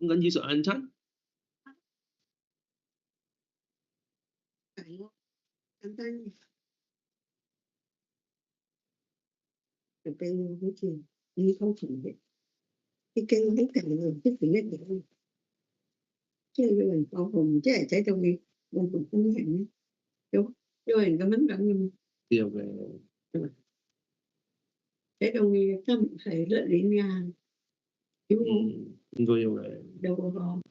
咁緊要食晏餐？係咯，簡單嘅。就俾我好似耳溝重嘅，啲經好勁啊，啲肥一樣。即係有人講紅，即係仔就會冇咁公平咧。有人咁樣講嘅嘛？有嘅。仔就會真係甩臉㗎，屌我！應該有嘅。有個。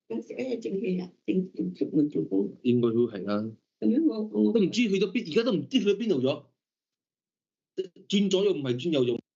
嗰時咧正氣啊，正出門做工。應該都係啦。咁樣我都唔知去咗邊，而家都唔知去咗邊度咗。轉左又唔係，轉右又。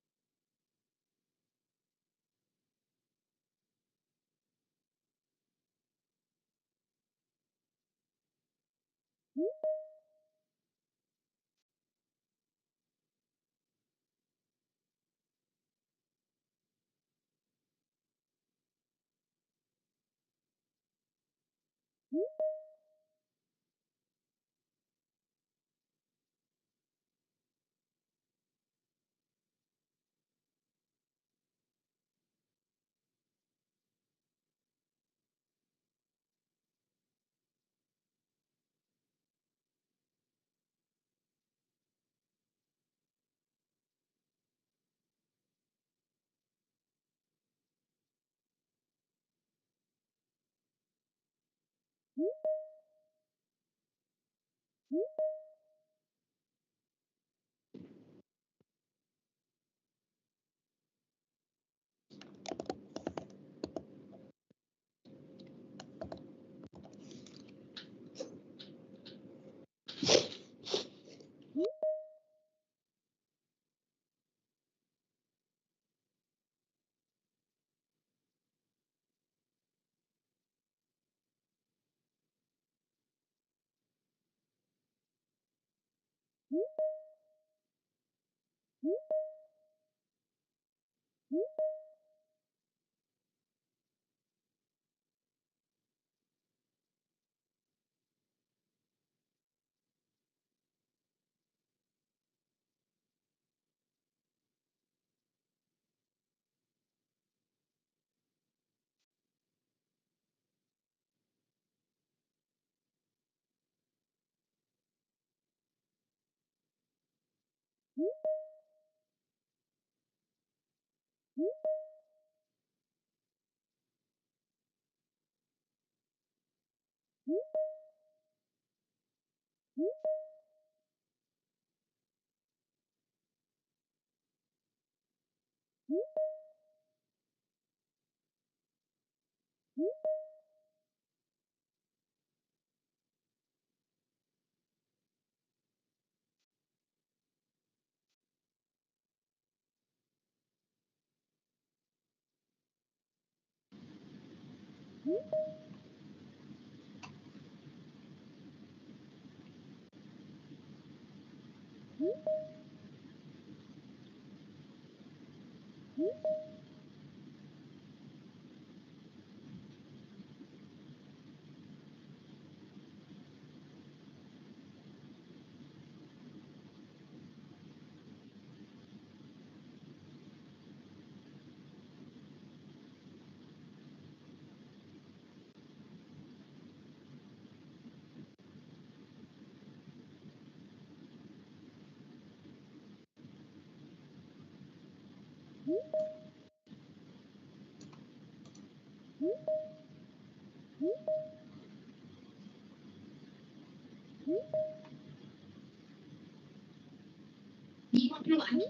50-an,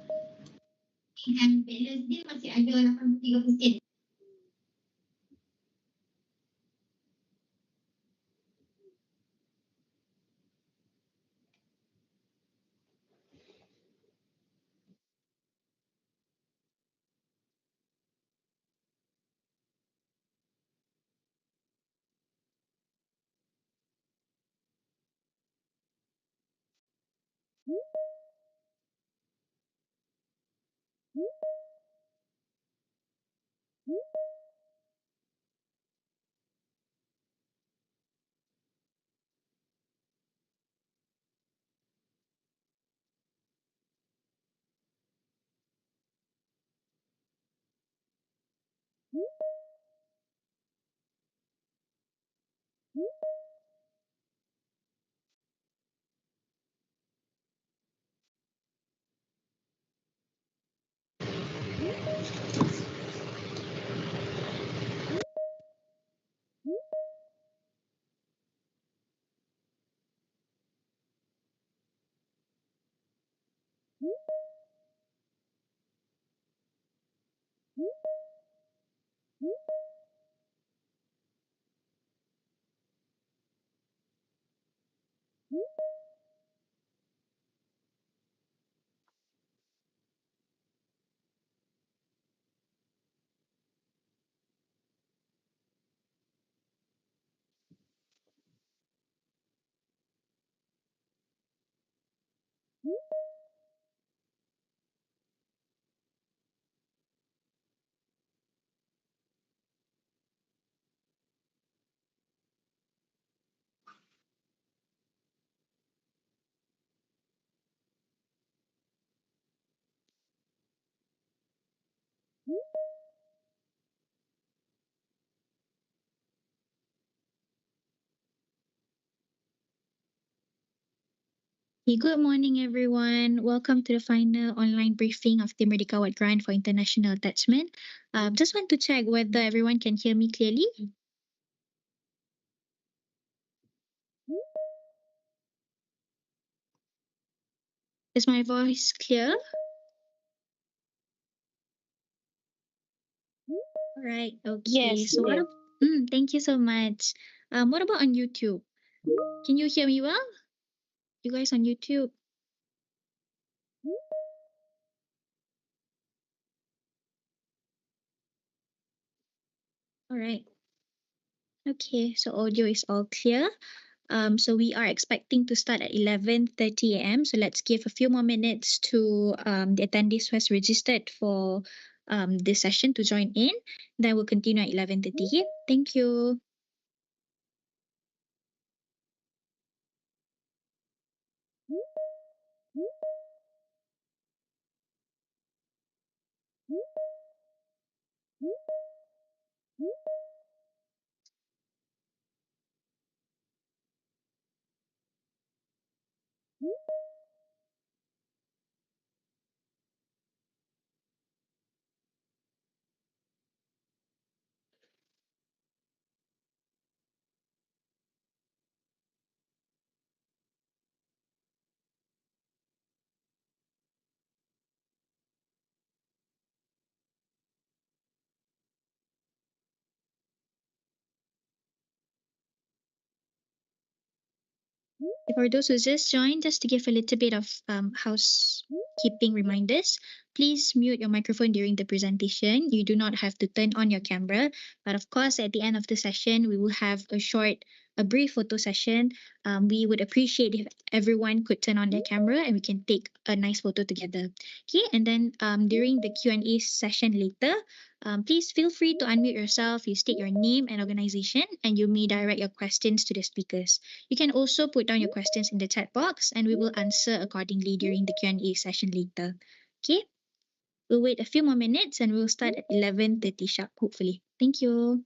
dengan balance dia masih ada 83%. Good morning, everyone. Welcome to the final online briefing of the Merdeka Award Grant for International Attachment. Just want to check whether everyone can hear me clearly. Is my voice clear? All right. Okay. Yes, So yes. thank you so much. What about on YouTube? Can you hear me well? You guys on YouTube? All right. Okay. So audio is all clear. So we are expecting to start at 11:30 a.m. So let's give a few more minutes to the attendees who has registered for this session to join in. Then we'll continue at 11:30. Thank you. For those who just joined, just to give a little bit of housekeeping reminders, please mute your microphone during the presentation. You do not have to turn on your camera, but of course, at the end of the session, we will have a brief photo session. We would appreciate if everyone could turn on their camera and we can take a nice photo together. Okay, and then during the Q&A session later, please feel free to unmute yourself. You state your name and organization, and you may direct your questions to the speakers. You can also put down your questions in the chat box and we will answer accordingly during the Q&A session later. Okay? We'll wait a few more minutes and we'll start at 11:30 sharp, hopefully. Thank you.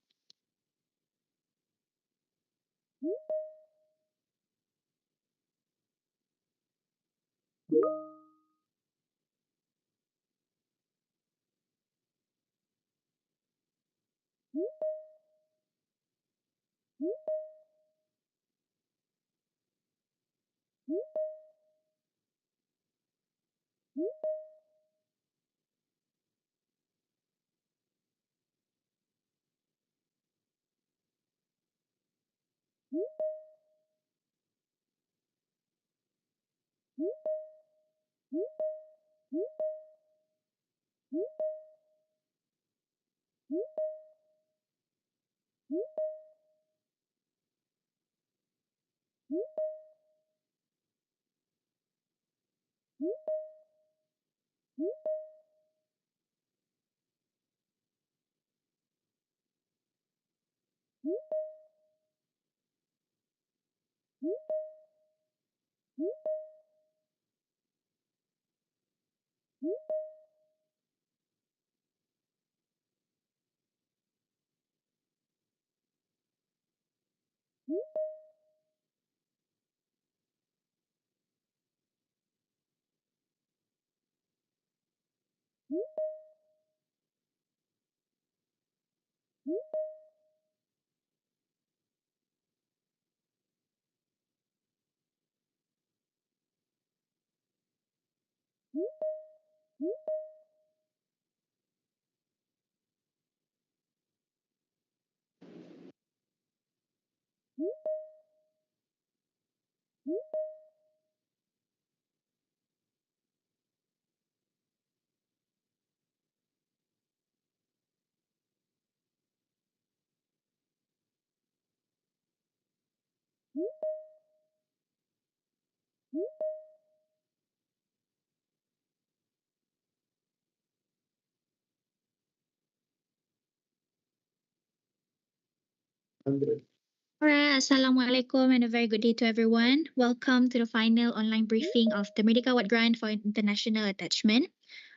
Alright, Assalamualaikum and a very good day to everyone. Welcome to the final online briefing of the Merdeka Award Grant for International Attachment.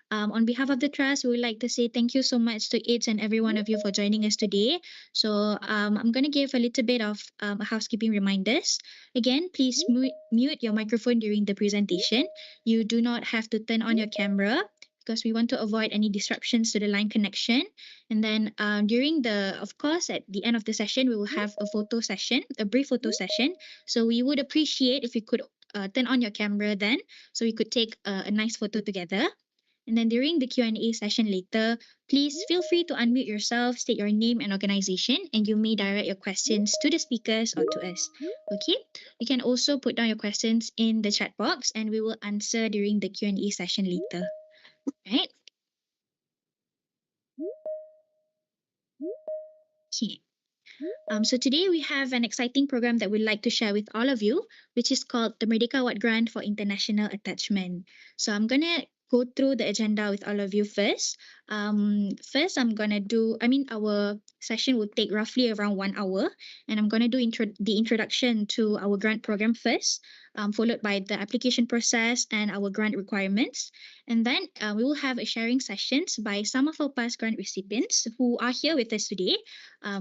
On behalf of the trust, we would like to say thank you so much to each and every one of you for joining us today. So I'm going to give a little bit of housekeeping reminders. Again, please mute your microphone during the presentation. You do not have to turn on your camera because we want to avoid any disruptions to the line connection. And then of course, at the end of the session, we will have a photo session, a brief photo session. So we would appreciate if you could turn on your camera then, so we could take a nice photo together. And then during the Q&A session later, please feel free to unmute yourself, state your name and organization, and you may direct your questions to the speakers or to us. Okay? You can also put down your questions in the chat box and we will answer during the Q&A session later. Right? Okay. So today we have an exciting program that we'd like to share with all of you, which is called the Merdeka Award Grant for International Attachment. So I'm going to go through the agenda with all of you first. First, our session will take roughly around 1 hour, and I'm going to do the introduction to our grant program first, followed by the application process and our grant requirements. And then we will have a sharing sessions by some of our past grant recipients who are here with us today,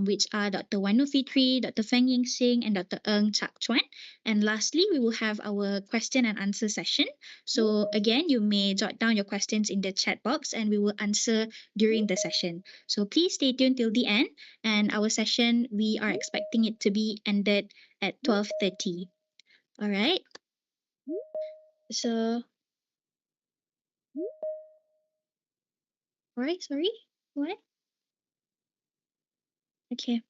which are Dr. Wanu Fitri, Dr. Feng Ying Sing, and Dr. Ng Chak Chuan. And lastly, we will have our question and answer session. So again, you may jot down your questions in the chat box and we will answer during the session. So please stay tuned till the end. And our session, we are expecting it to be ended at 12:30. All right. So, all right, sorry. What? Okay.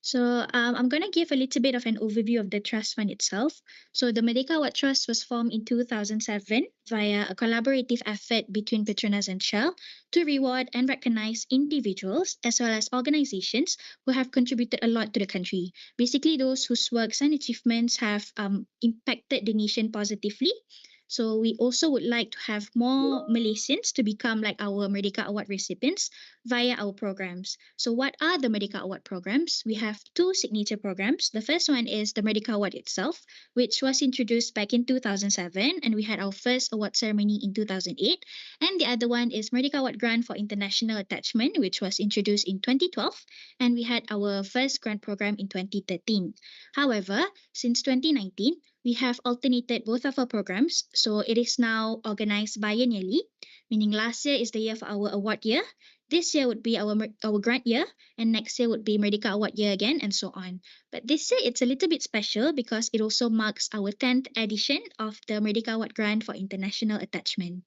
So I'm going to give a little bit of an overview of the trust fund itself. So the Merdeka Award Trust was formed in 2007 via a collaborative effort between Petronas and Shell to reward and recognize individuals as well as organizations who have contributed a lot to the country. Basically, those whose works and achievements have impacted the nation positively. So we also would like to have more Malaysians to become like our Merdeka Award recipients via our programs. So what are the Merdeka Award programs? We have two signature programs. The first one is the Merdeka Award itself, which was introduced back in 2007, and we had our first award ceremony in 2008. And the other one is Merdeka Award Grant for International Attachment, which was introduced in 2012, and we had our first grant program in 2013. However, since 2019, we have alternated both of our programs, so it is now organized biennially, meaning last year is the year for our award year, this year would be our grant year, and next year would be Merdeka Award year again, and so on. But this year it's a little bit special because it also marks our 10th edition of the Merdeka Award Grant for International Attachment.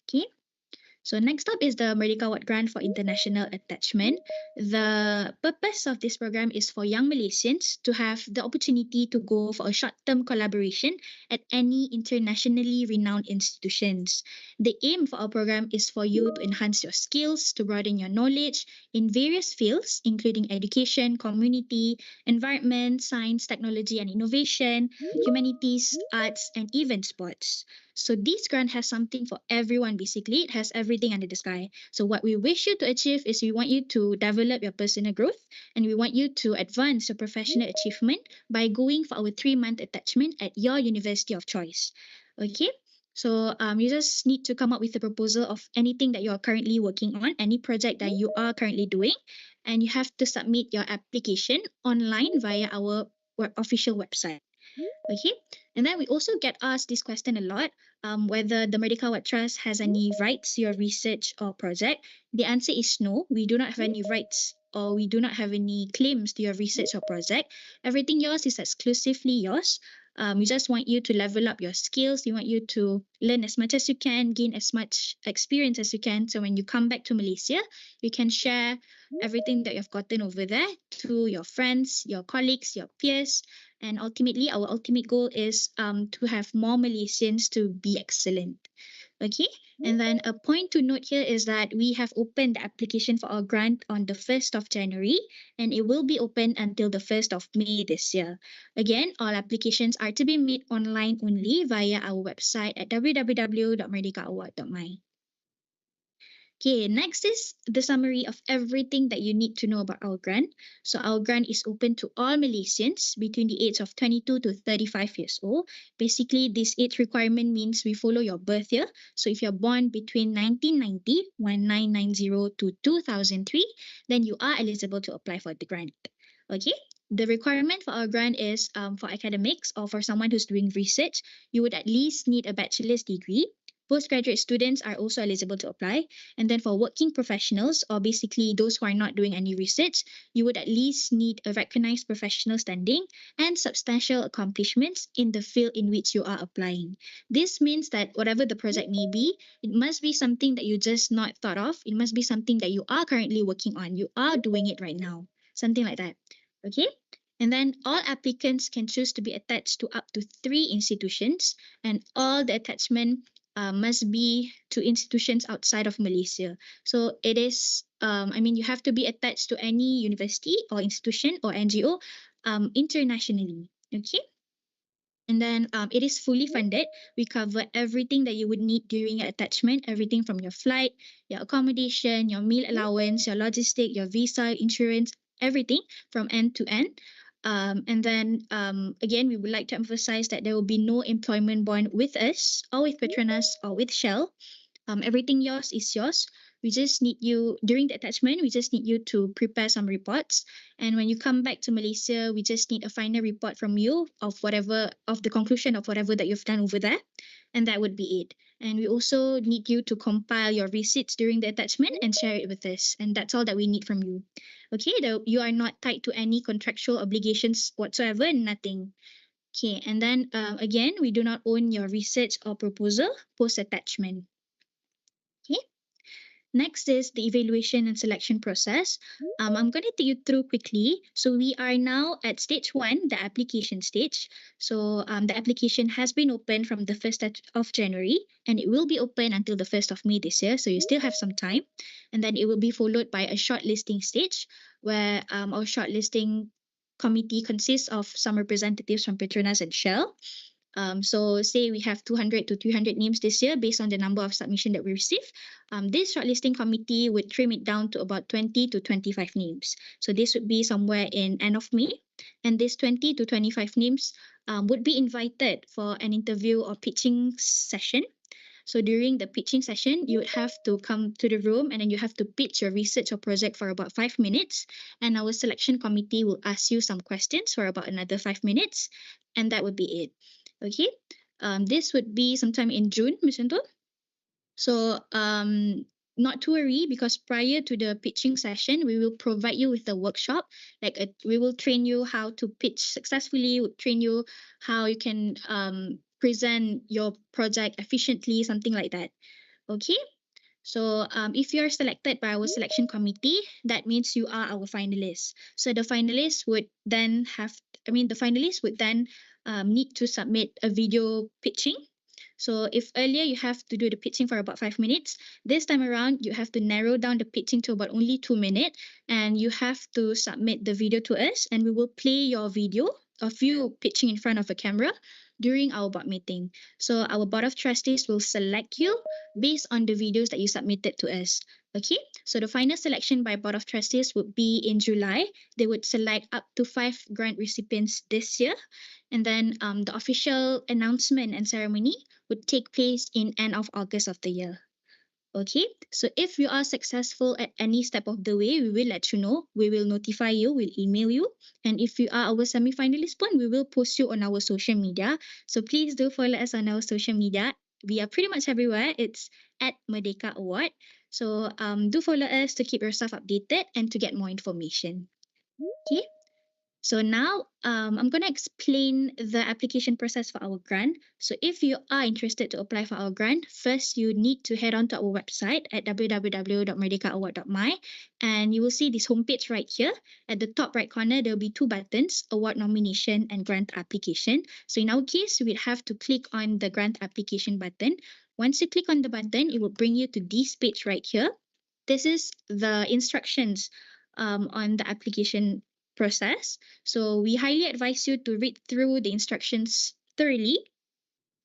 Okay. So next up is the Merdeka Award Grant for International Attachment. The purpose of this program is for young Malaysians to have the opportunity to go for a short-term collaboration at any internationally renowned institutions. The aim for our program is for you to enhance your skills, to broaden your knowledge in various fields, including education, community, environment, science, technology and innovation, humanities, arts, and even sports. So this grant has something for everyone, basically. It has everything under the sky. So what we wish you to achieve is we want you to develop your personal growth and we want you to advance your professional achievement by going for our 3-month attachment at your university of choice. Okay? So you just need to come up with a proposal of anything that you are currently working on, any project that you are currently doing, and you have to submit your application online via our official website. Okay, and then we also get asked this question a lot, whether the Merdeka Award Trust has any rights to your research or project. The answer is no, we do not have any rights or we do not have any claims to your research or project. Everything yours is exclusively yours. We just want you to level up your skills. We want you to learn as much as you can, gain as much experience as you can. So when you come back to Malaysia, you can share everything that you've gotten over there to your friends, your colleagues, your peers. And ultimately, our ultimate goal is to have more Malaysians to be excellent. Okay, and then a point to note here is that we have opened the application for our grant on the 1st of January and it will be open until the 1st of May this year. Again, all applications are to be made online only via our website at www.merdekaaward.my. Okay, next is the summary of everything that you need to know about our grant. So our grant is open to all Malaysians between the age of 22 to 35 years old. Basically, this age requirement means we follow your birth year. So if you're born between 1990 to 2003, then you are eligible to apply for the grant. Okay. The requirement for our grant is for academics or for someone who's doing research, you would at least need a bachelor's degree. Postgraduate students are also eligible to apply. And then for working professionals, or basically those who are not doing any research, you would at least need a recognized professional standing and substantial accomplishments in the field in which you are applying. This means that whatever the project may be, it must be something that you just not thought of. It must be something that you are currently working on. You are doing it right now. Something like that. Okay? And then all applicants can choose to be attached to up to 3 institutions, and all the attachment must be to institutions outside of Malaysia. So it is, you have to be attached to any university or institution or NGO internationally. Okay. And then it is fully funded. We cover everything that you would need during your attachment, everything from your flight, your accommodation, your meal allowance, your logistic, your visa, insurance, everything from end to end. And then again, we would like to emphasize that there will be no employment bond with us or with Petronas or with Shell. Everything yours is yours. We just need you during the attachment. We just need you to prepare some reports, and when you come back to Malaysia, we just need a final report from you of the conclusion of whatever that you've done over there, and that would be it. And we also need you to compile your receipts during the attachment and share it with us, and that's all that we need from you. Okay, you are not tied to any contractual obligations whatsoever. Nothing. Okay, and then again, we do not own your research or proposal post attachment. Okay. Next is the evaluation and selection process. I'm going to take you through quickly. So we are now at stage 1, the application stage. So the application has been open from the 1st of January, and it will be open until the 1st of May this year. So you still have some time. And then it will be followed by a shortlisting stage where our shortlisting committee consists of some representatives from Petronas and Shell. So say we have 200 to 300 names this year based on the number of submission that we receive. This shortlisting committee would trim it down to about 20 to 25 names. So this would be somewhere in end of May. And this 20 to 25 names would be invited for an interview or pitching session. So during the pitching session, you would have to come to the room and then you have to pitch your research or project for about 5 minutes. And our selection committee will ask you some questions for about another 5 minutes. And that would be it. Okay. This would be sometime in June, Ms. Anto. So not to worry, because prior to the pitching session, we will provide you with a workshop. We will train you how to pitch successfully, we'll train you how you can present your project efficiently, something like that. Okay. So if you're selected by our selection committee, that means you are our finalist. So the finalists would then need to submit a video pitching. So if earlier you have to do the pitching for about 5 minutes, this time around you have to narrow down the pitching to about only 2 minutes, and you have to submit the video to us, and we will play your video of you pitching in front of a camera during our board meeting. So our board of trustees will select you based on the videos that you submitted to us. Okay, so the final selection by board of trustees would be in July. They would select up to 5 grant recipients this year, and then the official announcement and ceremony would take place in end of August of the year. Okay, so if you are successful at any step of the way, we will let you know. We will notify you, we'll email you. And if you are our semi-finalist one, we will post you on our social media. So please do follow us on our social media. We are pretty much everywhere. It's at Merdeka Award. So do follow us to keep yourself updated and to get more information. Okay. So now I'm going to explain the application process for our grant. So if you are interested to apply for our grant, first you need to head on to our website at www.merdekaaward.my, and you will see this homepage right here. At the top right corner, there will be 2 buttons, award nomination and grant application. So in our case, we have to click on the grant application button. Once you click on the button, it will bring you to this page right here. This is the instructions on the application process. So we highly advise you to read through the instructions thoroughly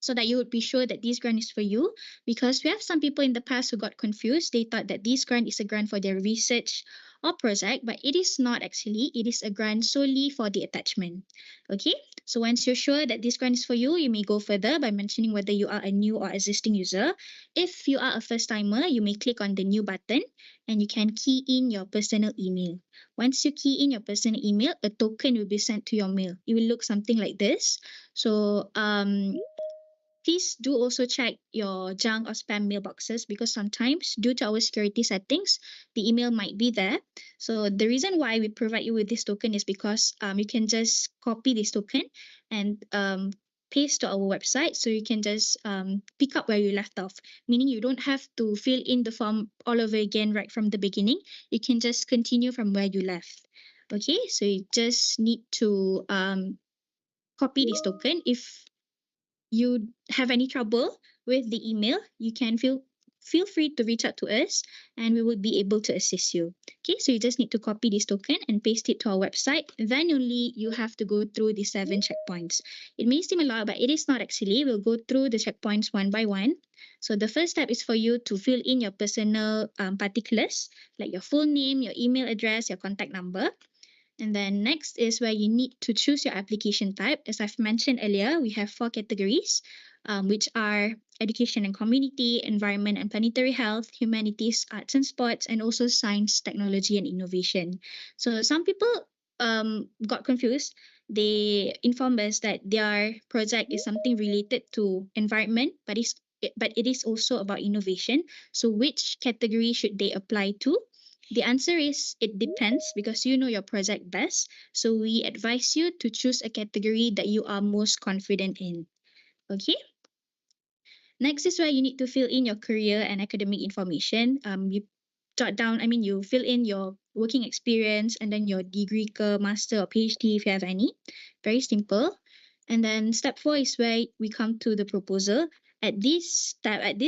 so that you would be sure that this grant is for you, because we have some people in the past who got confused. They thought that this grant is a grant for their research or project, but it is not actually. It is a grant solely for the attachment. Okay, so once you're sure that this grant is for you, you may go further by mentioning whether you are a new or existing user. If you are a first timer, you may click on the new button and you can key in your personal email. Once you key in your personal email, a token will be sent to your mail. It will look something like this. So please do also check your junk or spam mailboxes, because sometimes, due to our security settings, the email might be there. So the reason why we provide you with this token is because you can just copy this token and paste to our website, so you can just pick up where you left off, meaning you don't have to fill in the form all over again right from the beginning. You can just continue from where you left. Okay, so you just need to copy this token. If you have any trouble with the email, you can feel free to reach out to us and we will be able to assist you. Okay, so you just need to copy this token and paste it to our website. Then only you have to go through the 7 checkpoints. It may seem a lot, but it is not actually. We'll go through the checkpoints one by one. So the first step is for you to fill in your personal particulars, like your full name, your email address, your contact number. And then next is where you need to choose your application type. As I've mentioned earlier, we have 4 categories, which are education and community, environment and planetary health, humanities, arts and sports, and also science, technology, and innovation. So some people got confused. They informed us that their project is something related to environment, but it is also about innovation. So which category should they apply to? The answer is it depends, because you know your project best. So we advise you to choose a category that you are most confident in. Okay. Next is where you need to fill in your career and academic information. You fill in your working experience and then your degree, master or PhD if you have any. Very simple. And then step 4 is where we come to the proposal. At this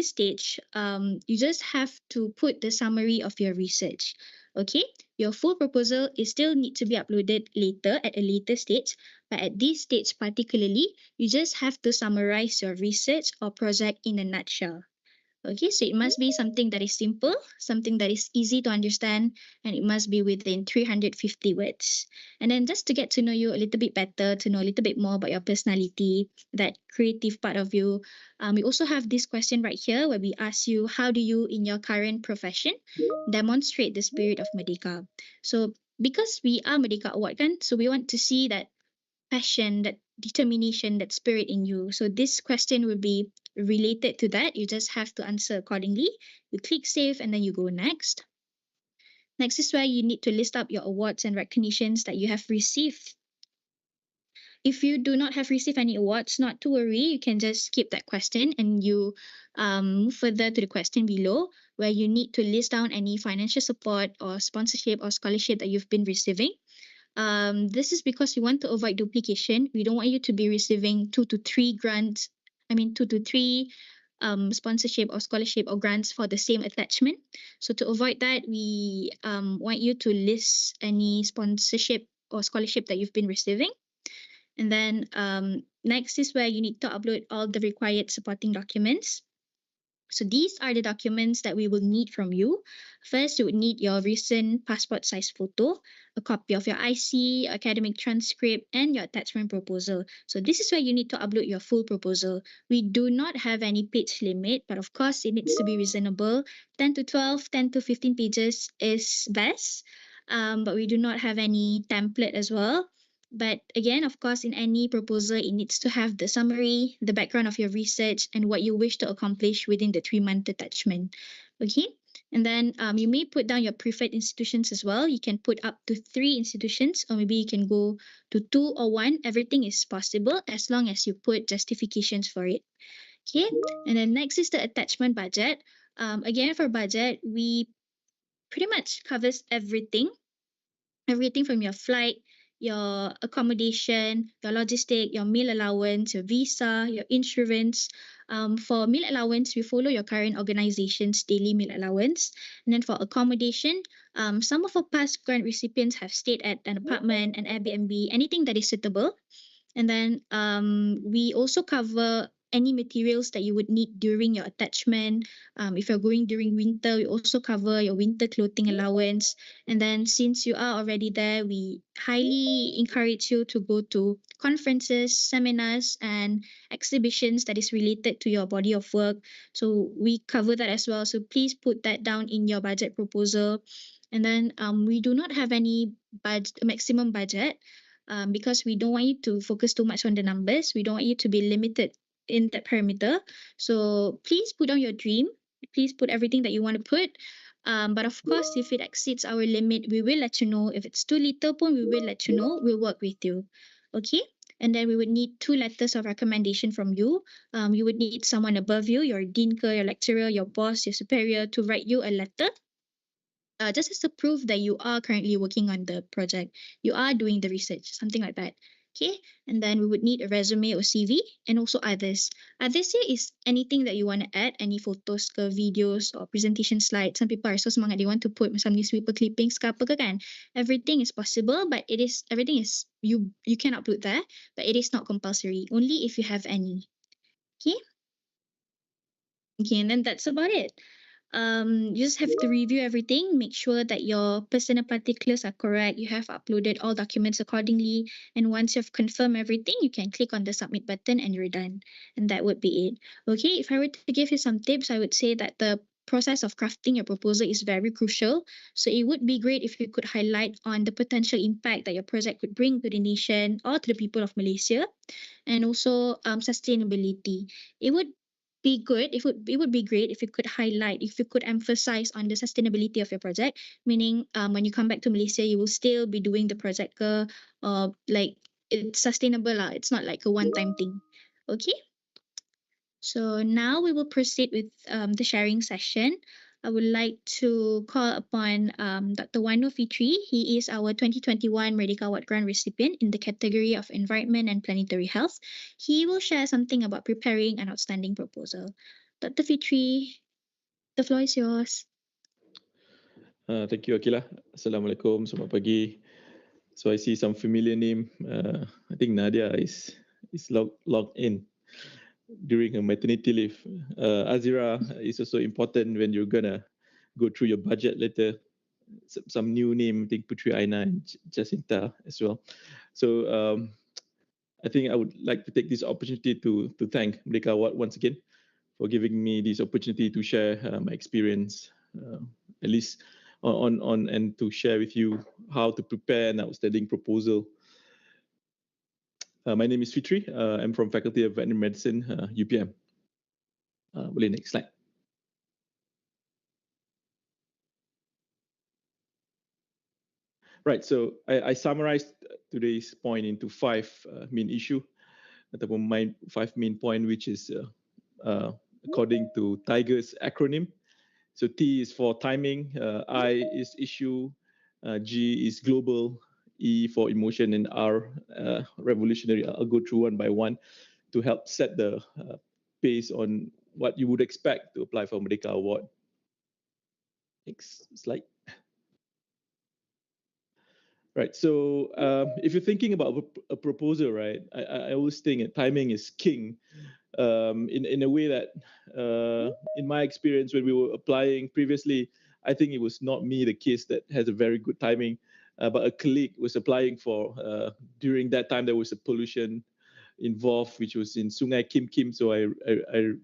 stage, you just have to put the summary of your research. Okay, your full proposal is still need to be uploaded later at a later stage, but at this stage particularly, you just have to summarize your research or project in a nutshell. Okay, so it must be something that is simple, something that is easy to understand, and it must be within 350 words. And then just to get to know you a little bit better, to know a little bit more about your personality, that creative part of you, we also have this question right here where we ask you, how do you, in your current profession, demonstrate the spirit of Merdeka? So because we are Merdeka Award kan, so we want to see that passion, that determination, that spirit in you. So this question will be related to that. You just have to answer accordingly. You click save and then you go next. Next is where you need to list up your awards and recognitions that you have received. If you do not have received any awards, not to worry. You can just skip that question and you move further to the question below, where you need to list down any financial support or sponsorship or scholarship that you've been receiving. This is because we want to avoid duplication. We don't want you to be receiving 2 to 3 grants. 2 to 3 sponsorship or scholarship or grants for the same attachment. So to avoid that, we want you to list any sponsorship or scholarship that you've been receiving. And then next is where you need to upload all the required supporting documents. So these are the documents that we will need from you. First, you would need your recent passport size photo, a copy of your IC, academic transcript, and your attachment proposal. So this is where you need to upload your full proposal. We do not have any page limit, but of course it needs to be reasonable. 10 to 12, 10 to 15 pages is best, but we do not have any template as well. But again, of course, in any proposal, it needs to have the summary, the background of your research, and what you wish to accomplish within the 3-month attachment. Okay, and then you may put down your preferred institutions as well. You can put up to 3 institutions, or maybe you can go to 2 or 1. Everything is possible as long as you put justifications for it. Okay, and then next is the attachment budget. Again, for budget, we pretty much covers everything from your flight, your accommodation, your logistic, your meal allowance, your visa, your insurance. For meal allowance, we follow your current organization's daily meal allowance. And then for accommodation, some of our past grant recipients have stayed at an apartment, an Airbnb, anything that is suitable. And then we also cover any materials that you would need during your attachment. If you're going during winter, we also cover your winter clothing allowance. And then since you are already there, we highly encourage you to go to conferences, seminars, and exhibitions that is related to your body of work. So we cover that as well. So please put that down in your budget proposal. And then we do not have any maximum budget, because we don't want you to focus too much on the numbers. We don't want you to be limited in that parameter. So please put down your dream. Please put everything that you want to put. But of course, if it exceeds our limit, we will let you know. If it's too little, we will let you know. We'll work with you. Okay? And then we would need 2 letters of recommendation from you. You would need someone above you, your dean, your lecturer, your boss, your superior, to write you a letter, just as to prove that you are currently working on the project, you are doing the research, something like that. Okay, and then we would need a resume or CV, and also others. Others here is anything that you want to add, any photos, ke, videos, or presentation slides. Some people are so semangat, they want to put some newspaper clippings ke apa ke kan. Everything is possible, but everything is, you can upload that, but it is not compulsory. Only if you have any. Okay. Okay, and then that's about it. You just have to review everything, make sure that your personal particulars are correct. You have uploaded all documents accordingly. And once you've confirmed everything, you can click on the submit button and you're done. And that would be it. Okay, if I were to give you some tips, I would say that the process of crafting your proposal is very crucial. So it would be great if you could highlight on the potential impact that your project could bring to the nation or to the people of Malaysia, and also sustainability. It would be good, it would be great if you could highlight, if you could emphasize on the sustainability of your project, meaning when you come back to Malaysia, you will still be doing the project like it's sustainable lah. It's not like a one-time thing. Okay, so now we will proceed with the sharing session. I would like to call upon Dr. Wano Fitri. He is our 2021 Merdeka Award Grant recipient in the category of Environment and Planetary Health. He will share something about preparing an outstanding proposal. Dr. Fitri, the floor is yours. Thank you, Akila. Assalamualaikum. Selamat pagi. So I see some familiar name. I think Nadia is logged in during her maternity leave. Azira is also important when you're gonna go through your budget later. Some new name, I think Putri Aina and Jacinta as well. So I think I would like to take this opportunity to thank Merdeka Award once again for giving me this opportunity to share my experience, at least on and to share with you how to prepare an outstanding proposal. My name is Fitri. I'm from Faculty of Veterinary Medicine, UPM. Boleh next slide. Right, so I summarized today's point into 5 main issue, ataupun 5 main point, which is according to Tiger's acronym. So T is for timing, I is issue, G is global, E for emotion, and R revolutionary. I'll go through one by one to help set the pace on what you would expect to apply for Merdeka Award. Next slide. Right, so if you're thinking about a proposal, right, I always think that timing is king. In a way that, in my experience, when we were applying previously, I think it was not me, the case that has a very good timing, but a colleague was applying for, during that time, there was a pollution involved, which was in Sungai Kim Kim. So I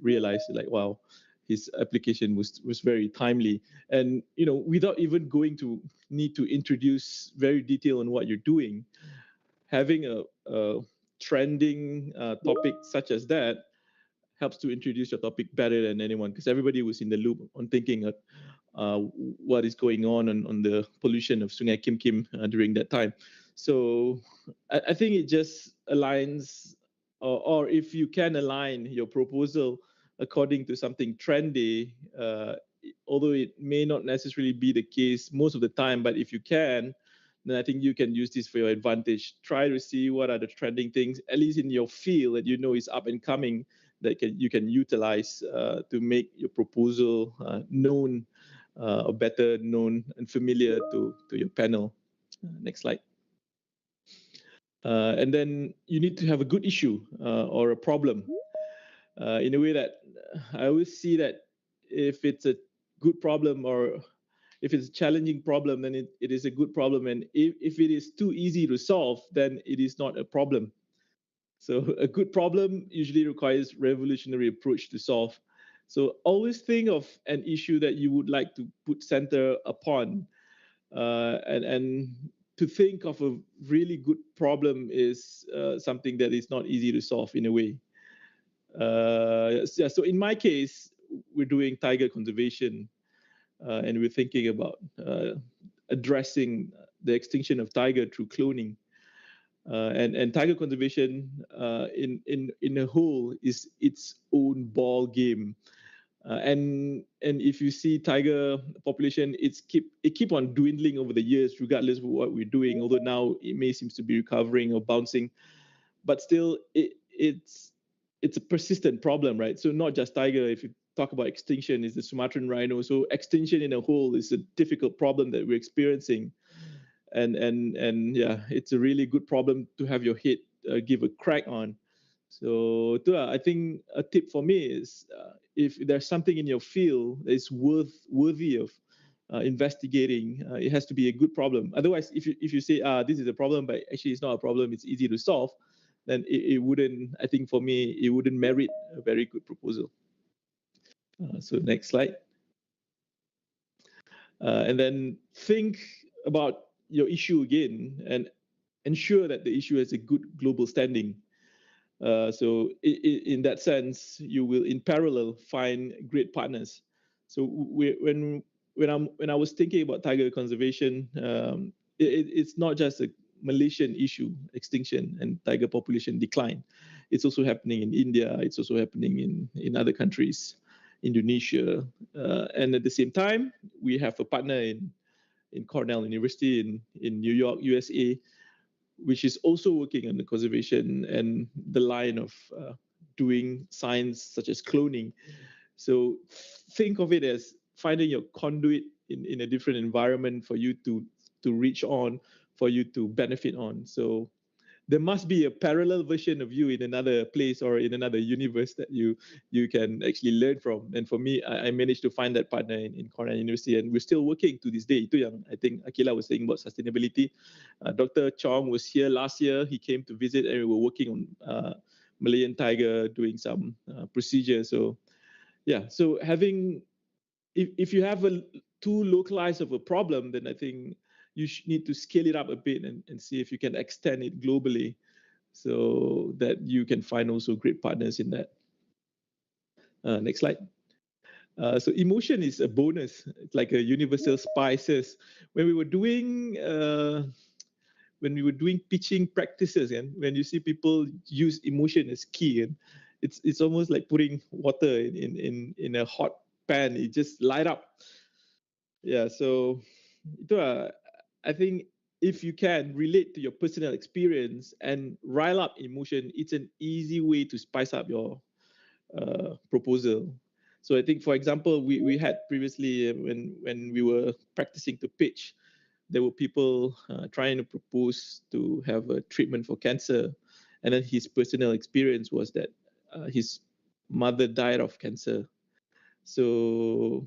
realized, like, wow, his application was very timely. And, you know, without even going to need to introduce very detail on what you're doing, having a trending topic such as that helps to introduce your topic better than anyone, because everybody was in the loop on thinking of what is going on the pollution of Sungai Kim Kim during that time. So I think it just aligns, or if you can align your proposal according to something trendy, although it may not necessarily be the case most of the time, but if you can, then I think you can use this for your advantage. Try to see what are the trending things, at least in your field that you know is up and coming, that you can utilize to make your proposal known, or better known and familiar to your panel. Next slide. And then you need to have a good issue or a problem. in a way that I always see that if it's a good problem or if it's a challenging problem, then it is a good problem. And if it is too easy to solve, then it is not a problem. So a good problem usually requires revolutionary approach to solve. So always think of an issue that you would like to put center upon, and to think of a really good problem is something that is not easy to solve in a way. Yeah, so in my case, we're doing tiger conservation, and we're thinking about addressing the extinction of tiger through cloning. And tiger conservation in a whole is its own ball game. And if you see tiger population, it keep on dwindling over the years, regardless of what we're doing. Although now it may seems to be recovering or bouncing, but still it's a persistent problem, right? So not just tiger. If you talk about extinction, is the Sumatran rhino. So extinction in a whole is a difficult problem that we're experiencing, and yeah, it's a really good problem to have your head give a crack on. So I think a tip for me is if there's something in your field that is worthy of investigating, it has to be a good problem. Otherwise, if you say this is a problem, but actually it's not a problem, it's easy to solve, then it wouldn't. I think for me, it wouldn't merit a very good proposal. So next slide. And then think about your issue again and ensure that the issue has a good global standing. So in that sense, you will in parallel find great partners. So when I was thinking about tiger conservation, it's not just a Malaysian issue, extinction and tiger population decline. It's also happening in India. It's also happening in other countries, Indonesia, and at the same time, we have a partner in Cornell University in New York, USA, which is also working on the conservation and the line of doing science such as cloning. So think of it as finding your conduit in a different environment for you to reach on, for you to benefit on. So there must be a parallel version of you in another place or in another universe that you can actually learn from. And for me, I managed to find that partner in Cornell University, and we're still working to this day. Itu yang I think Akila was saying about sustainability. Dr. Chong was here last year. He came to visit, and we were working on Malayan tiger, doing some procedures. So yeah, so having if you have a too localized of a problem, then I think you need to scale it up a bit and see if you can extend it globally so that you can find also great partners in that. Next slide. So emotion is a bonus. It's like a universal spices. When we were doing pitching practices, and when you see people use emotion as key, and it's almost like putting water in a hot pan. It just light up. Yeah. So I think if you can relate to your personal experience and rile up emotion, it's an easy way to spice up your proposal. So I think, for example, we had previously when we were practicing to pitch, there were people trying to propose to have a treatment for cancer, and then his personal experience was that his mother died of cancer. So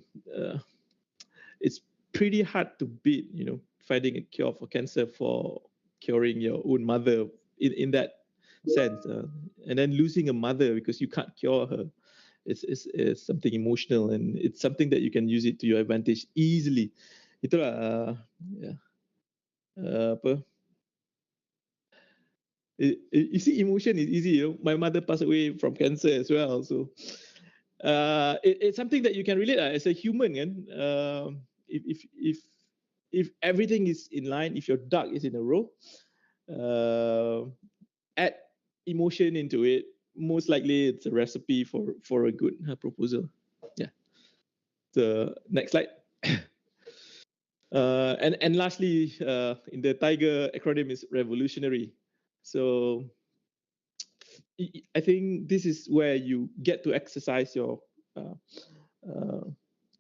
it's pretty hard to beat, finding a cure for cancer for curing your own mother in that sense. And then losing a mother because you can't cure her is something emotional, and it's something that you can use it to your advantage easily. Itulah, yeah. Apa? You see, emotion is easy. My mother passed away from cancer as well, so it's something that you can relate as a human. And if everything is in line, if your duck is in a row, add emotion into it. Most likely, it's a recipe for a good proposal. Yeah. The next slide. And lastly, in the tiger acronym is revolutionary. So I think this is where you get to exercise your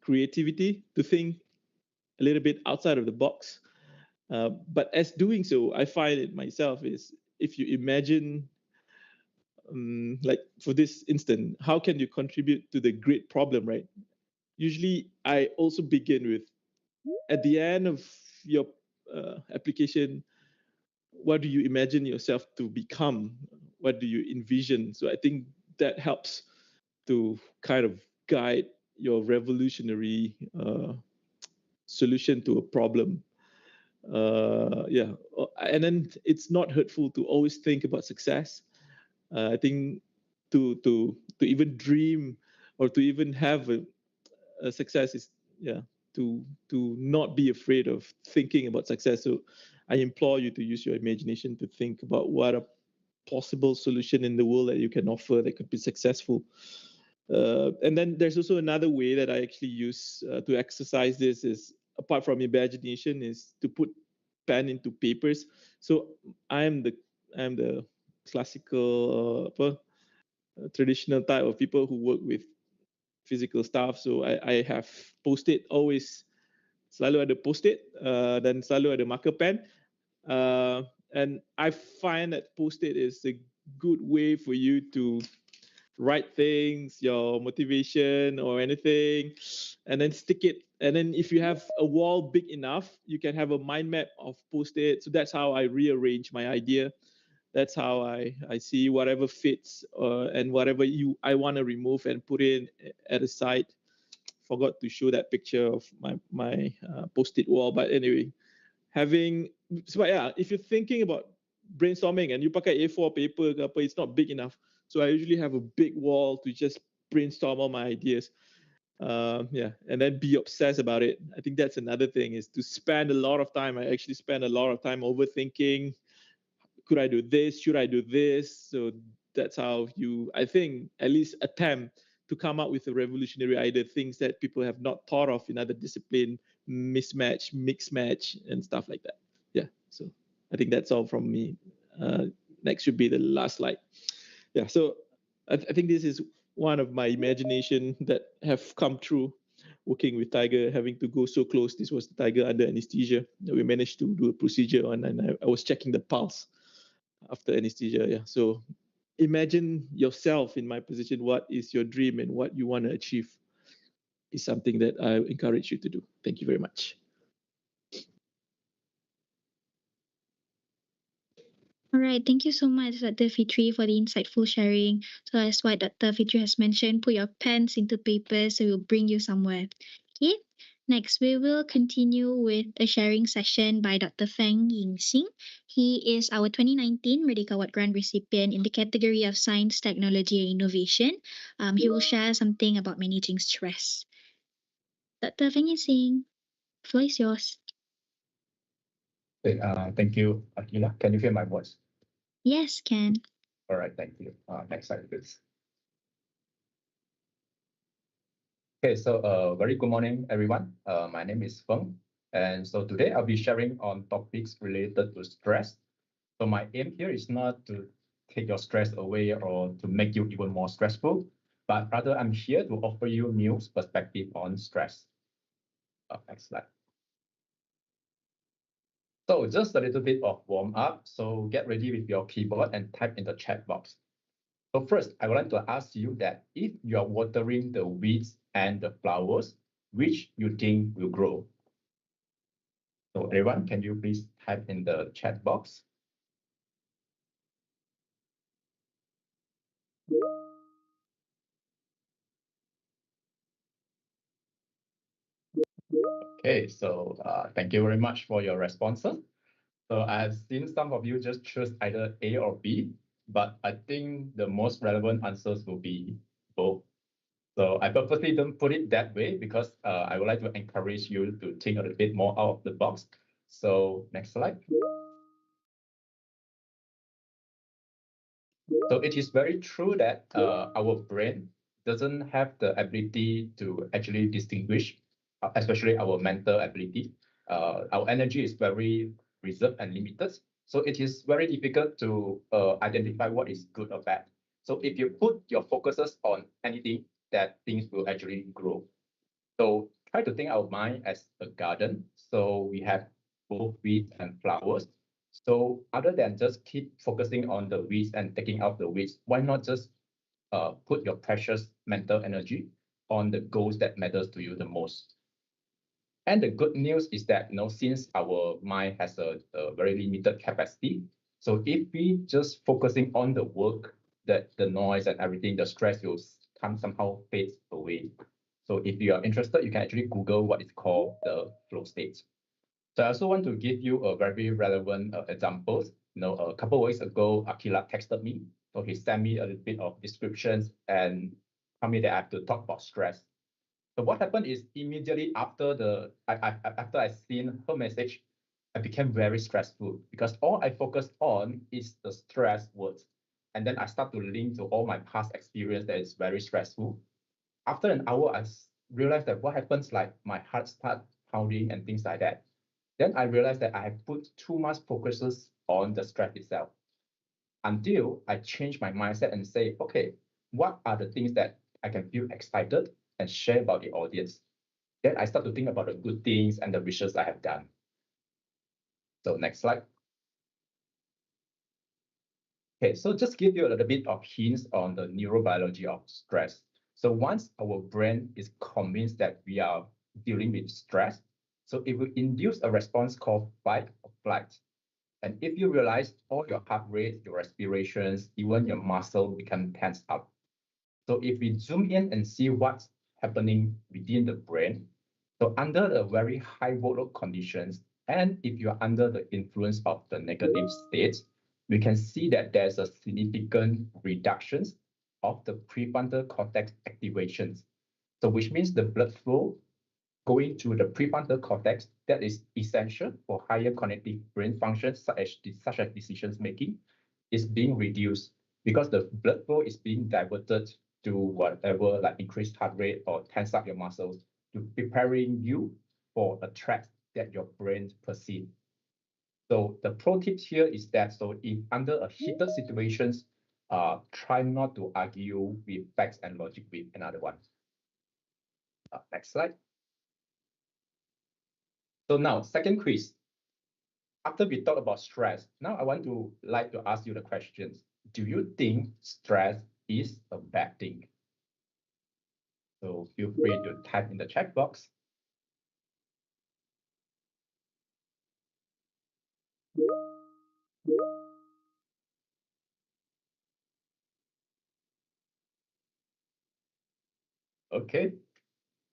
creativity to think a little bit outside of the box. But as doing so, I find it myself is if you imagine like for this instant, how can you contribute to the great problem, right? Usually, I also begin with, at the end of your application, what do you imagine yourself to become? What do you envision? So I think that helps to kind of guide your revolutionary solution to a problem. And then it's not hurtful to always think about success. I think to even dream or to even have a success is to not be afraid of thinking about success. So I implore you to use your imagination to think about what a possible solution in the world that you can offer that could be successful. And then there's also another way that I actually use to exercise this is, apart from imagination, is to put pen into papers. So I'm the classical traditional type of people who work with physical stuff. So I have post-it always, selalu ada post-it dan selalu ada marker pen. And I find that post-it is a good way for you to write things, your motivation or anything, and then stick it. And then if you have a wall big enough, you can have a mind map of post-it. So that's how I rearrange my idea. That's how I see whatever fits and whatever I want to remove and put in at a side. Forgot to show that picture of my post-it wall, but anyway, if you're thinking about brainstorming and you pakai A4 paper ke apa, it's not big enough. So I usually have a big wall to just brainstorm all my ideas. And then be obsessed about it. I think that's another thing, is to spend a lot of time. I actually spend a lot of time overthinking. Could I do this? Should I do this? So that's how you, I think, at least attempt to come up with a revolutionary idea, things that people have not thought of in other discipline, mismatch, mix match, and stuff like that. Yeah, so I think that's all from me. Next should be the last slide. Yeah, so I think this is one of my imagination that have come true working with Tiger, having to go so close. This was the Tiger under anesthesia that we managed to do a procedure on, and I was checking the pulse after anesthesia. Yeah, so imagine yourself in my position. What is your dream and what you want to achieve is something that I encourage you to do. Thank you very much. All right, thank you so much, Dr. Fitri, for the insightful sharing. So as what Dr. Fitri has mentioned, put your pens into paper so we'll bring you somewhere. Okay, next we will continue with a sharing session by Dr. Feng Ying Xing. He is our 2019 Merdeka Award Grant recipient in the category of Science, Technology and Innovation. He will share something about managing stress. Dr. Feng Ying Xing, the floor is yours. Okay, thank you, Akila. Can you hear my voice? Yes, can. All right, thank you. Next slide, please. Okay, so very good morning, everyone. My name is Feng, and so today I'll be sharing on topics related to stress. So my aim here is not to take your stress away or to make you even more stressful, but rather I'm here to offer you new perspective on stress. Next slide. So just a little bit of warm up. So get ready with your keyboard and type in the chat box. So first, I would like to ask you that if you are watering the weeds and the flowers, which you think will grow? So everyone, can you please type in the chat box? Okay, so thank you very much for your responses. So I've seen some of you just choose either A or B, but I think the most relevant answers will be both. So I purposely don't put it that way because I would like to encourage you to think a little bit more out of the box. So next slide. So it is very true that our brain doesn't have the ability to actually distinguish, especially our mental ability. Our energy is very reserved and limited. So it is very difficult to identify what is good or bad. So if you put your focuses on anything, that things will actually grow. So try to think our mind as a garden. So we have both weeds and flowers. So other than just keep focusing on the weeds and taking out the weeds, why not just put your precious mental energy on the goals that matters to you the most? And the good news is that, since our mind has a very limited capacity, so if we just focusing on the work, that the noise and everything, the stress will come somehow fades away. So if you are interested, you can actually Google what is called the flow state. So I also want to give you a very relevant examples. A couple of weeks ago, Akila texted me. So he sent me a little bit of descriptions and told me that I have to talk about stress. So what happened is immediately after after I seen her message, I became very stressful because all I focused on is the stress words. And then I start to link to all my past experience that is very stressful. After an hour, I realized that what happens, like my heart start pounding and things like that. Then I realized that I have put too much focuses on the stress itself until I change my mindset and say, okay, what are the things that I can feel excited and share about the audience? Then I start to think about the good things and the research I have done. So next slide. Okay, so just give you a little bit of hints on the neurobiology of stress. So once our brain is convinced that we are dealing with stress, so it will induce a response called fight or flight. And if you realize all your heart rate, your respirations, even your muscle become tensed up. So if we zoom in and see what's happening within the brain, so under the very high workload conditions, and if you're under the influence of the negative states, we can see that there's a significant reductions of the prefrontal cortex activations. So which means the blood flow going to the prefrontal cortex that is essential for higher cognitive brain functions such as decisions making is being reduced because the blood flow is being diverted to whatever, like increased heart rate or tense up your muscles, to preparing you for a threat that your brain perceives. So the pro tip here is that, so if under a heated situations, try not to argue with facts and logic with another one. Next slide. So now, second quiz. After we talk about stress, now I want to ask you the questions. Do you think stress is a bad thing? So feel free to type in the chat box. Okay.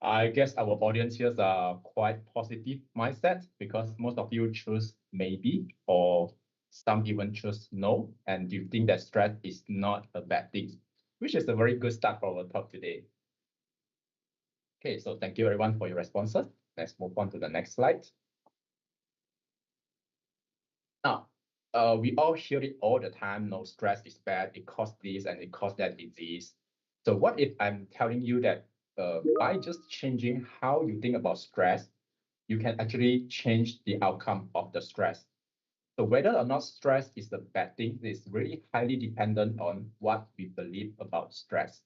I guess our audience here are quite positive mindset because most of you choose maybe, or some even choose no, and you think that stress is not a bad thing, which is a very good start for our talk today. Okay, so thank you everyone for your responses. Let's move on to the next slide. Now, we all hear it all the time. No, stress is bad. It causes this and it causes that disease. So what if I'm telling you that by just changing how you think about stress, you can actually change the outcome of the stress. So whether or not stress is a bad thing is really highly dependent on what we believe about stress.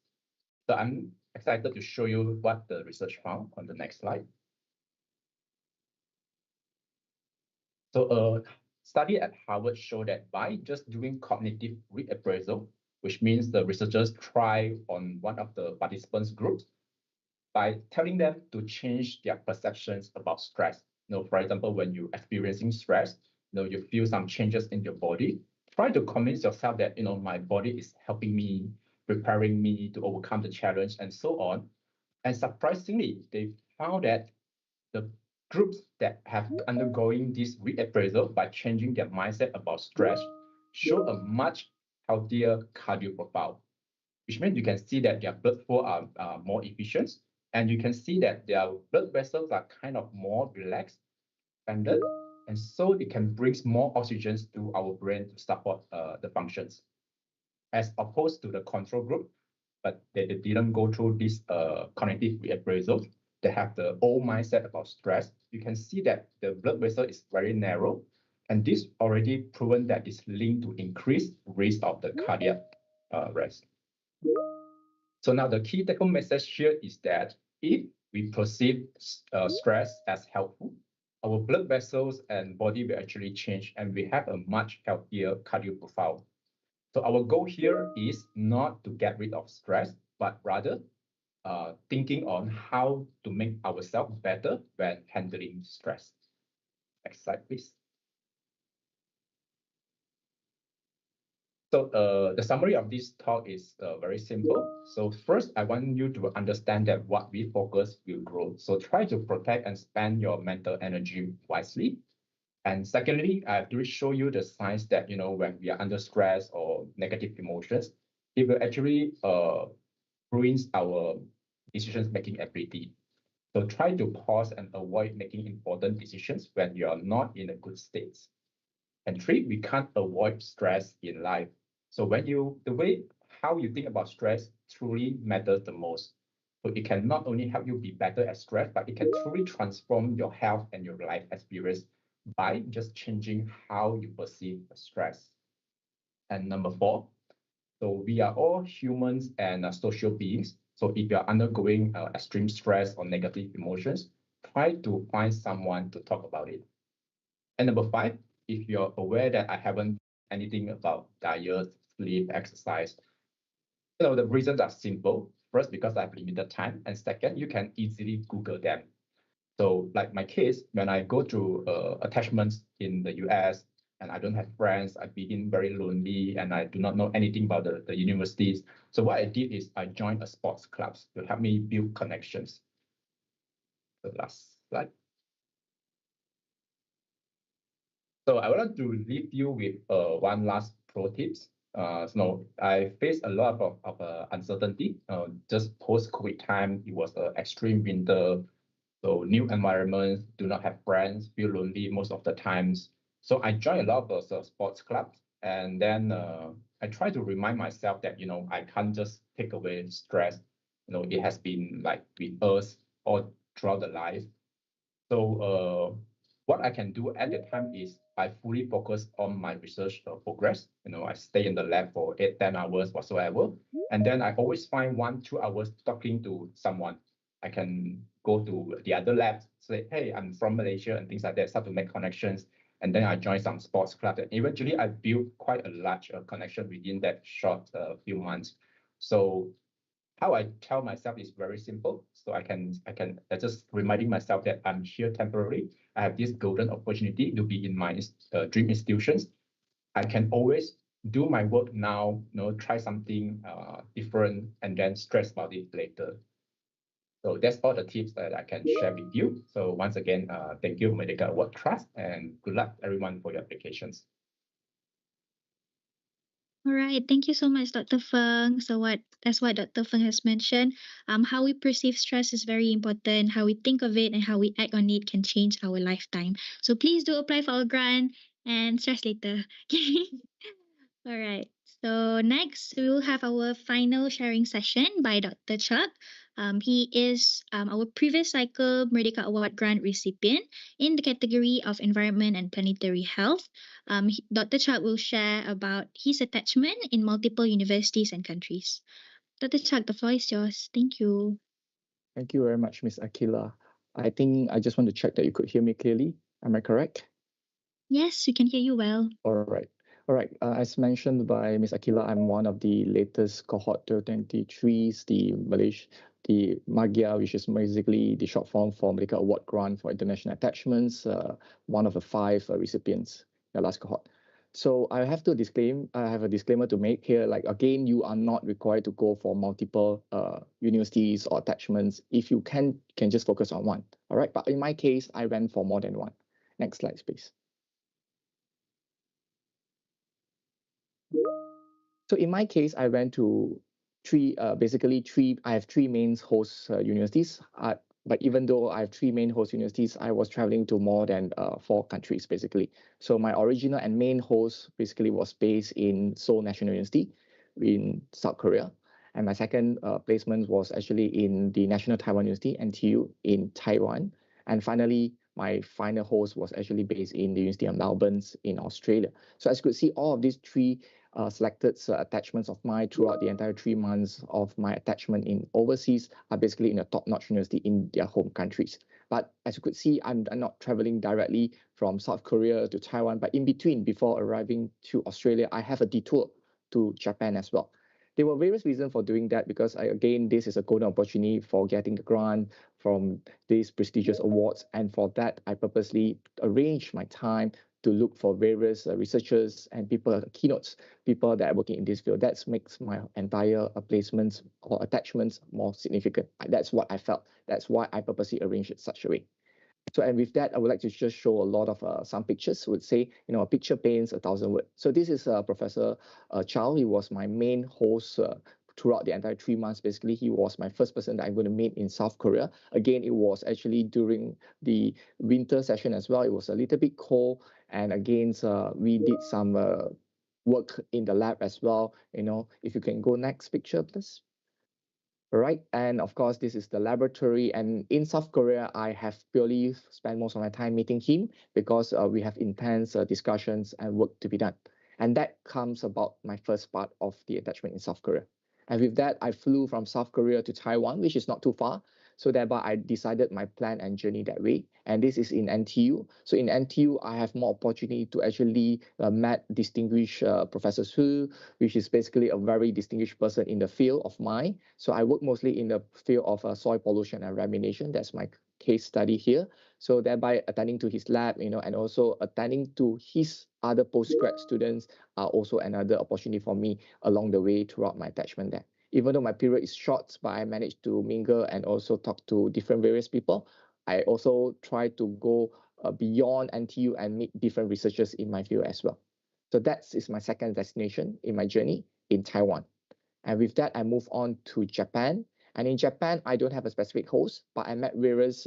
So I'm excited to show you what the research found on the next slide. So a study at Harvard showed that by just doing cognitive reappraisal, which means the researchers try on one of the participants' groups by telling them to change their perceptions about stress. For example, when you're experiencing stress, you feel some changes in your body. Try to convince yourself that my body is helping me, preparing me to overcome the challenge, and so on. And surprisingly, they found that the groups that have undergoing this reappraisal by changing their mindset about stress show a much healthier cardio profile, which means you can see that their blood flow are more efficient, and you can see that their blood vessels are kind of more relaxed, expanded, and so it can bring more oxygen to our brain to support the functions, as opposed to the control group, but they didn't go through this cognitive reappraisal. They have the old mindset about stress. You can see that the blood vessel is very narrow, and this already proven that it's linked to increased risk of the cardiac arrest. So now the key take-home message here is that if we perceive stress as helpful, our blood vessels and body will actually change, and we have a much healthier cardio profile. So our goal here is not to get rid of stress, but rather thinking on how to make ourselves better when handling stress. Next slide, please. So the summary of this talk is very simple. So first, I want you to understand that what we focus will grow. So try to protect and spend your mental energy wisely. And secondly, I have to show you the signs that, when we are under stress or negative emotions, it will actually ruins our decision-making ability. So try to pause and avoid making important decisions when you are not in a good state. And three, we can't avoid stress in life. So how you think about stress truly matters the most. So it can not only help you be better at stress, but it can truly transform your health and your life experience by just changing how you perceive stress. And number four, so we are all humans and social beings. So if you are undergoing extreme stress or negative emotions, try to find someone to talk about it. And number five, if you're aware that I haven't anything about diet, sleep, exercise, the reasons are simple. First, because I have limited time, and second, you can easily Google them. So like my case, when I go through attachments in the US and I don't have friends, I begin very lonely and I do not know anything about the universities. So what I did is I joined a sports clubs to help me build connections. The last slide. So I want to leave you with one last pro tips. So I faced a lot of uncertainty. Just post-COVID time, it was an extreme winter. So new environments, do not have friends, feel lonely most of the times. So I joined a lot of those sports clubs, and then I try to remind myself that I can't just take away stress. It has been like with us all throughout the life. So what I can do at the time is I fully focus on my research progress. I stay in the lab for 8-10 hours whatsoever. And then I always find 1-2 hours talking to someone. I can go to the other labs, say, hey, I'm from Malaysia and things like that, start to make connections. And then I join some sports club. And eventually I built quite a large connection within that short few months. So how I tell myself is very simple. So I just reminding myself that I'm here temporarily. I have this golden opportunity to be in my dream institutions. I can always do my work now, try something different and then stress about it later. So that's all the tips that I can share with you. So once again, thank you, Merdeka Award Trust, and good luck everyone for your applications. All right, thank you so much, Dr. Feng. So as what Dr. Feng has mentioned, how we perceive stress is very important. How we think of it and how we act on it can change our lifetime. So please do apply for our grant and stress later. All right. So next, we will have our final sharing session by Dr. Chuck. He is our previous cycle Merdeka Award grant recipient in the category of Environment and Planetary Health. Dr. Chuck will share about his attachment in multiple universities and countries. Dr. Chuck, the floor is yours. Thank you. Thank you very much, Ms. Akila. I think I just want to check that you could hear me clearly. Am I correct? Yes, we can hear you well. All right. All right. As mentioned by Ms. Akila, I'm one of the latest cohort 23s, the MAGIA, which is basically the short form for Merdeka Award Grant for International Attachments, one of the 5 recipients in the last cohort. So I have a disclaimer to make here. Like, again, you are not required to go for multiple universities or attachments. If you can just focus on one. All right. But in my case, I went for more than one. Next slide, please. So in my case, I went to I have 3 main host universities. But even though I have 3 main host universities, I was traveling to more than 4 countries, basically. So my original and main host basically was based in Seoul National University in South Korea. And my second placement was actually in the National Taiwan University, NTU, in Taiwan. And finally, my final host was actually based in the University of Melbourne in Australia. So as you could see, all of these 3 selected attachments of mine throughout the entire 3 months of my attachment in overseas are basically in a top-notch university in their home countries. But as you could see, I'm not traveling directly from South Korea to Taiwan, but in between, before arriving to Australia, I have a detour to Japan as well. There were various reasons for doing that because, again, this is a golden opportunity for getting the grant from these prestigious awards. And for that, I purposely arranged my time to look for various researchers and people, keynotes, people that are working in this field. That makes my entire placements or attachments more significant. That's what I felt. That's why I purposely arranged it such a way. So, and with that, I would like to just show a lot of some pictures. Would say, a picture paints 1,000 words. So this is Professor Chow. He was my main host throughout the entire 3 months. Basically, he was my first person that I'm going to meet in South Korea. Again, it was actually during the winter session as well. It was a little bit cold, and again, we did some work in the lab as well. If you can go next picture, please. Right, and of course, this is the laboratory. And in South Korea, I have purely spent most of my time meeting him because we have intense discussions and work to be done. And that comes about my first part of the attachment in South Korea. And with that, I flew from South Korea to Taiwan, which is not too far. So thereby, I decided my plan and journey that way. And this is in NTU. So in NTU, I have more opportunity to actually meet distinguished Professor Su, which is basically a very distinguished person in the field of mine. So I work mostly in the field of soil pollution and remediation. That's my case study here. So thereby attending to his lab, and also attending to his other postgrad students are also another opportunity for me along the way throughout my attachment there. Even though my period is short, but I managed to mingle and also talk to different various people. I also try to go beyond NTU and meet different researchers in my field as well. So that is my second destination in my journey in Taiwan. And with that, I move on to Japan. And in Japan, I don't have a specific host, but I met various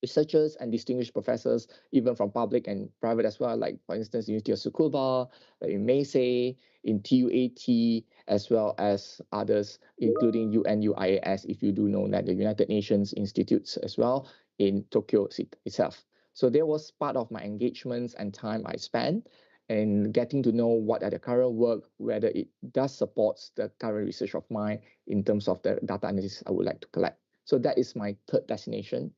researchers and distinguished professors, even from public and private as well, like, for instance, University of Tsukuba, like in Meisei, in TUAT, as well as others, including UNUIAS, if you do know that, the United Nations Institutes as well, in Tokyo itself. So there was part of my engagements and time I spent in getting to know what are the current work, whether it does supports the current research of mine in terms of the data analysis I would like to collect. So that is my third destination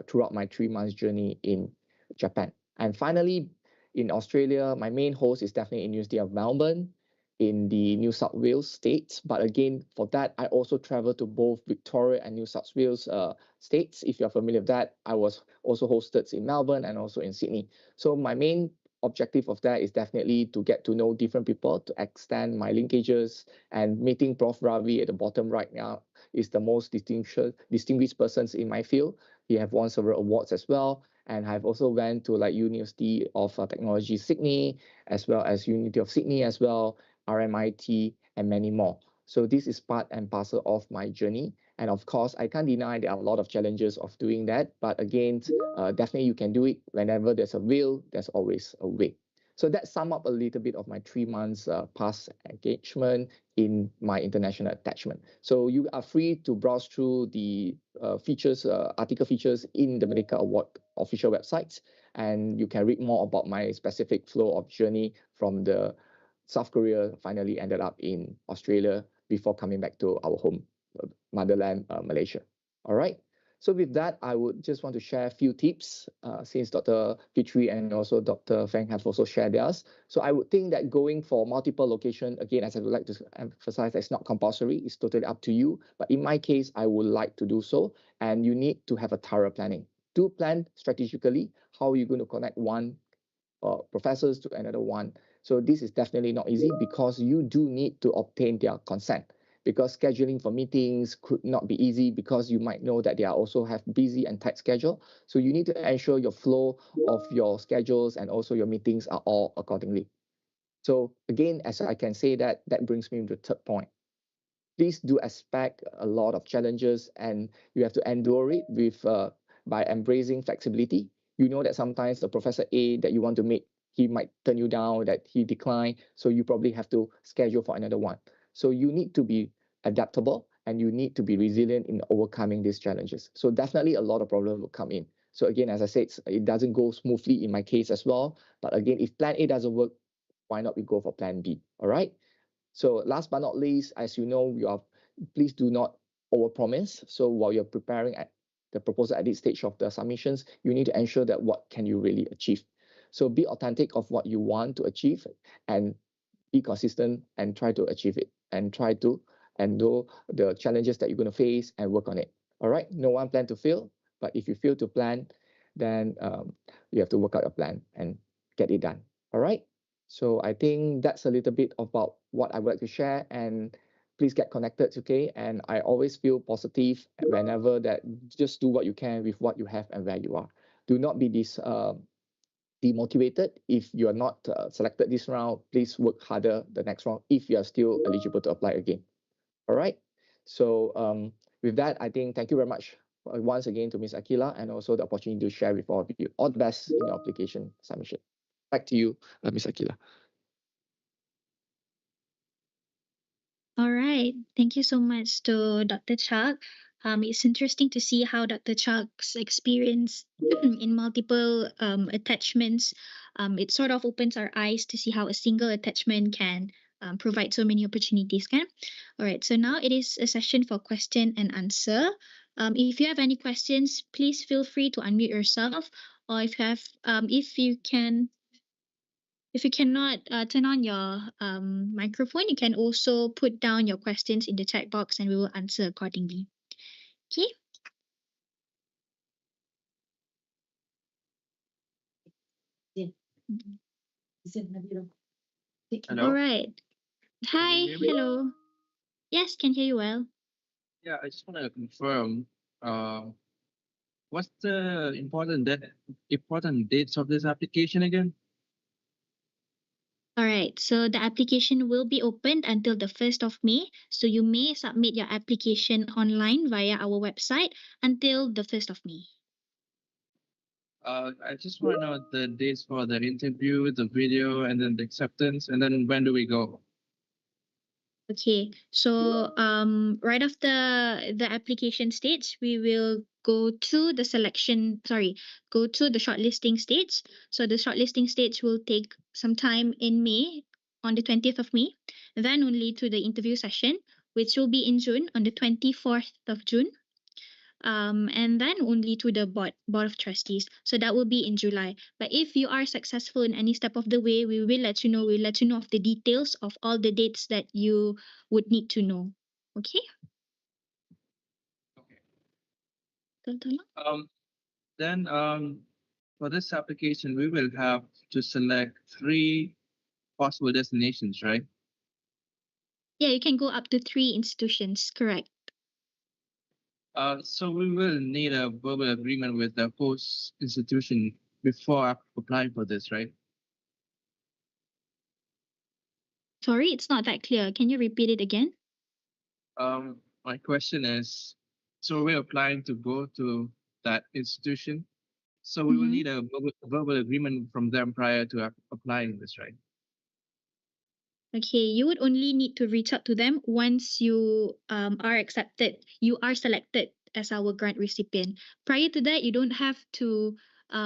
throughout my 3 months journey in Japan. And finally, in Australia, my main host is definitely in University of Melbourne in the New South Wales states. But again, for that, I also travel to both Victoria and New South Wales states. If you're familiar with that, I was also hosted in Melbourne and also in Sydney. So my main objective of that is definitely to get to know different people, to extend my linkages, and meeting Prof. Ravi at the bottom right now is the most distinguished persons in my field. He have won several awards as well. And I've also went to like University of Technology Sydney, as well as University of Sydney as well, RMIT, and many more. So this is part and parcel of my journey. And of course, I can't deny there are a lot of challenges of doing that. But again, definitely you can do it. Whenever there's a will, there's always a way. So that sum up a little bit of my 3 months past engagement in my international attachment. So you are free to browse through the features, article features in the Merdeka Award official websites, and you can read more about my specific flow of journey from the South Korea finally ended up in Australia before coming back to our home motherland, Malaysia. All right. So with that, I would just want to share a few tips since Dr. Fitri and also Dr. Feng have also shared theirs. So I would think that going for multiple location, again, as I would like to emphasize, it's not compulsory. It's totally up to you. But in my case, I would like to do so. And you need to have a thorough planning. Do plan strategically how you're going to connect one professors to another one. So this is definitely not easy because you do need to obtain their consent, because scheduling for meetings could not be easy because you might know that they are also have busy and tight schedule. So you need to ensure your flow of your schedules and also your meetings are all accordingly. So again, as I can say that brings me to the third point. Please do expect a lot of challenges, and you have to endure it with by embracing flexibility. You know that sometimes the Professor A that you want to meet, he might turn you down, that he declined, so you probably have to schedule for another one. So you need to be adaptable and you need to be resilient in overcoming these challenges. So definitely a lot of problems will come in. So again, as I said, it doesn't go smoothly in my case as well. But again, if plan A doesn't work, why not we go for plan B? All right. So last but not least, as you know, please do not overpromise. So while you're preparing the proposal at this stage of the submissions, you need to ensure that what can you really achieve. So be authentic of what you want to achieve and be consistent and try to achieve it and try to know the challenges that you're going to face and work on it. All right. No one plan to fail, but if you fail to plan, then you have to work out a plan and get it done. All right. So I think that's a little bit about what I would like to share, and please get connected, okay? And I always feel positive whenever that just do what you can with what you have and where you are. Do not be demotivated if you are not selected this round. Please work harder the next round if you are still eligible to apply again. All right. So with that, I think thank you very much once again to Ms. Akila, and also the opportunity to share with all of you. All the best in your application submission. Back to you, Ms. Akila. All right. Thank you so much to Dr. Chuck. It's interesting to see how Dr. Chuck's experience in multiple attachments, it sort of opens our eyes to see how a single attachment can provide so many opportunities. Kan? All right. So now it is a session for question and answer. If you have any questions, please feel free to unmute yourself, or if you cannot turn on your microphone, you can also put down your questions in the chat box and we will answer accordingly. Okay? Hello? All right. Hi. you hear me? Hello. Yes, can hear you well. Yeah, I just want to confirm, what's the important dates of this application again? All right. So the application will be opened until the 1st of May. So you may submit your application online via our website until the 1st of May. I just want to know the dates for the interview, the video, and then the acceptance, and then when do we go? Okay, so right after the application stage, we will go to the shortlisting stage. So the shortlisting stage will take some time in May, on the 20th of May, then only to the interview session, which will be in June, on the 24th of June. And then only to the board of trustees. So that will be in July. But if you are successful in any step of the way, we will let you know. We'll let you know of the details of all the dates that you would need to know. Okay? Okay. Then for this application, we will have to select 3 possible destinations, right? Yeah, you can go up to 3 institutions. Correct. So we will need a verbal agreement with the host institution before applying for this, right? Sorry, it's not that clear. Can you repeat it again? My question is, so we're applying to go to that institution. So we will need a verbal agreement from them prior to applying this, right? Okay, you would only need to reach out to them once you are accepted. You are selected as our grant recipient. Prior to that, you don't have to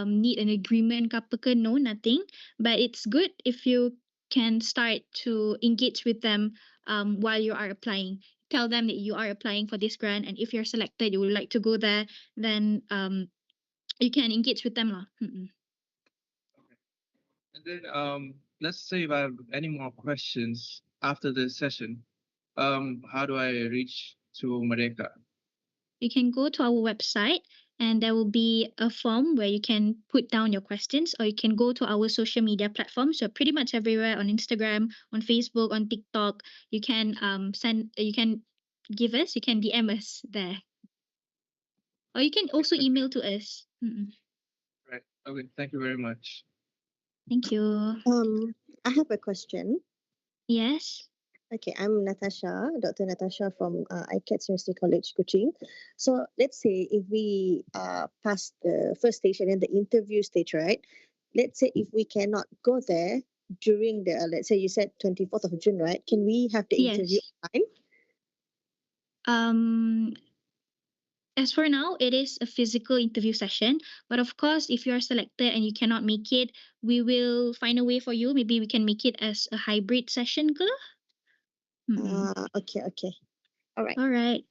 need an agreement ke apa ke, no, nothing. But it's good if you can start to engage with them while you are applying. Tell them that you are applying for this grant, and if you're selected, you would like to go there, then you can engage with them lah. And then let's say if I have any more questions after this session, how do I reach to Merdeka? You can go to our website and there will be a form where you can put down your questions, or you can go to our social media platforms. So pretty much everywhere, on Instagram, on Facebook, on TikTok, you can you can DM us there. Or you can also email to us. Right. Okay. Thank you very much. Thank you. I have a question. Yes. Okay, I'm Natasha, Dr. Natasha from ICATS University College, Kuching. So let's say if we pass the first stage and then the interview stage, right? Let's say if we cannot go there during the, let's say you said 24th of June, right? Can we have the interview online? As for now, it is a physical interview session. But of course, if you are selected and you cannot make it, we will find a way for you. Maybe we can make it as a hybrid session ke? Okay. All right. All right.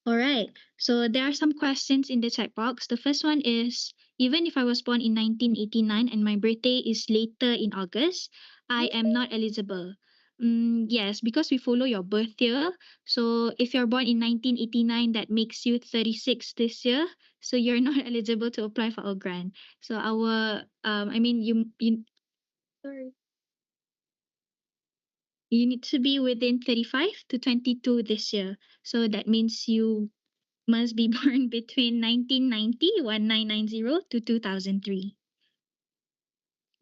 All right. So there are some questions in the chat box. The first one is, even if I was born in 1989 and my birthday is later in August, I am not eligible. Yes, because we follow your birth year. So if you're born in 1989, that makes you 36 this year. So you're not eligible to apply for our grant. So sorry. You need to be within 35 to 22 this year. So that means you must be born between 1990 to 2003.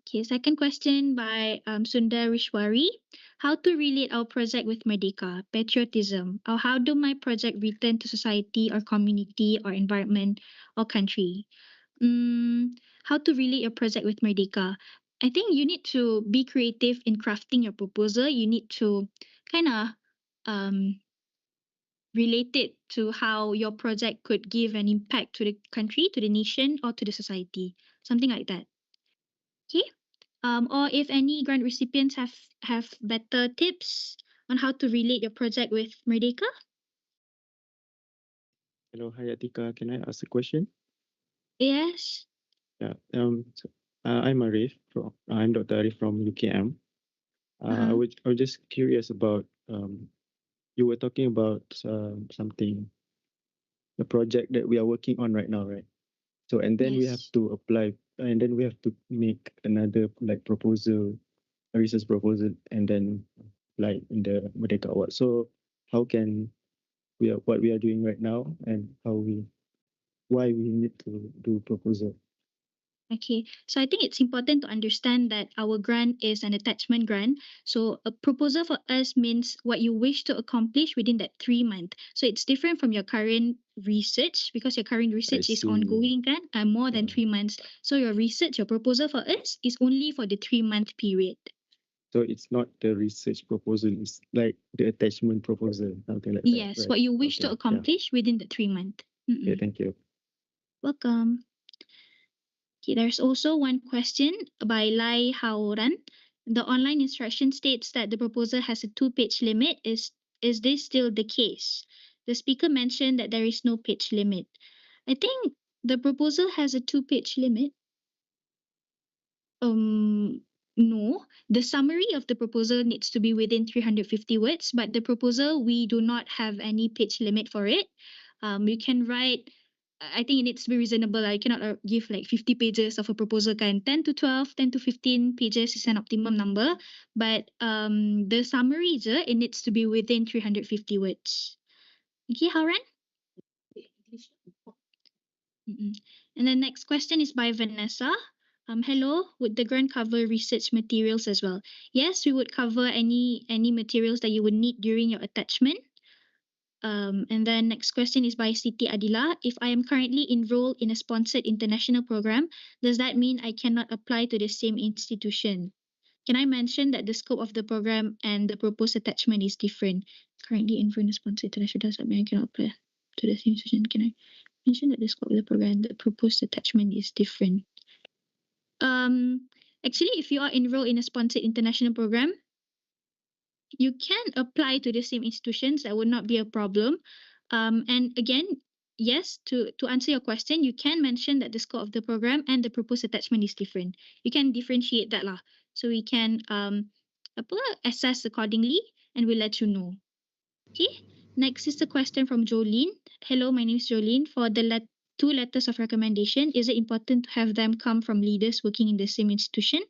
Okay, second question by Sundar Rishwari. How to relate our project with Merdeka, patriotism, or how do my project return to society or community or environment or country? How to relate your project with Merdeka? I think you need to be creative in crafting your proposal. You need to kind of um, relate it to how your project could give an impact to the country, to the nation, or to the society. Something like that. Okay. Or if any grant recipients have better tips on how to relate your project with Merdeka. Hello, hi Atika. Can I ask a question? Yes. Yeah. I'm Arif I'm Dr. Arif from UKM. I was just curious about you were talking about something, the project that we are working on right now, right? So and then we have Yes. to apply, and then we have to make another like proposal, a research proposal, and then like in the Merdeka Award. So how can what we are doing right now, and why we need to do proposal? Okay, so I think it's important to understand that our grant is an attachment grant. So a proposal for us means what you wish to accomplish within that 3 month. So it's different from your current research because your current research is see. ongoing kan, more than 3 months. So your research, your proposal for us is only for the 3 month period. So it's not the research proposal, it's like the attachment proposal, something like that. Yes, Right? what you wish to Okay, yeah. accomplish within the 3 month. Okay, thank you. Welcome. Okay, there's also one question by Lai Haoran. The online instruction states that the proposal has a 2-page limit. Is this still the case? The speaker mentioned that there is no page limit. I think the proposal has a 2-page limit. No, the summary of the proposal needs to be within 350 words, but the proposal, we do not have any page limit for it. You can write, I think it needs to be reasonable. I cannot give like 50 pages of a proposal kan. 10 to 12, 10 to 15 pages is an optimum number. But the summary je, it needs to be within 350 words. Okay, Hauran? And the next question is by Vanessa. Hello, would the grant cover research materials as well? Yes, we would cover any materials that you would need during your attachment. And then next question is by Siti Adila. If I am currently enrolled in a sponsored international program, does that mean I cannot apply to the same institution? Can I mention that the scope of the program and the proposed attachment is different? Currently enrolled in a sponsored international, does that mean I cannot apply to the same institution? Can I mention that the scope of the program and the proposed attachment is different? Actually, if you are enrolled in a sponsored international program, you can apply to the same institutions. That would not be a problem. And again, yes, to answer your question, you can mention that the scope of the program and the proposed attachment is different. You can differentiate that lah. So we can assess accordingly, and we'll let you know. Okay. Next is the question from Jolene. Hello, my name is Jolene. For the 2 letters of recommendation, is it important to have them come from leaders working in the same institution?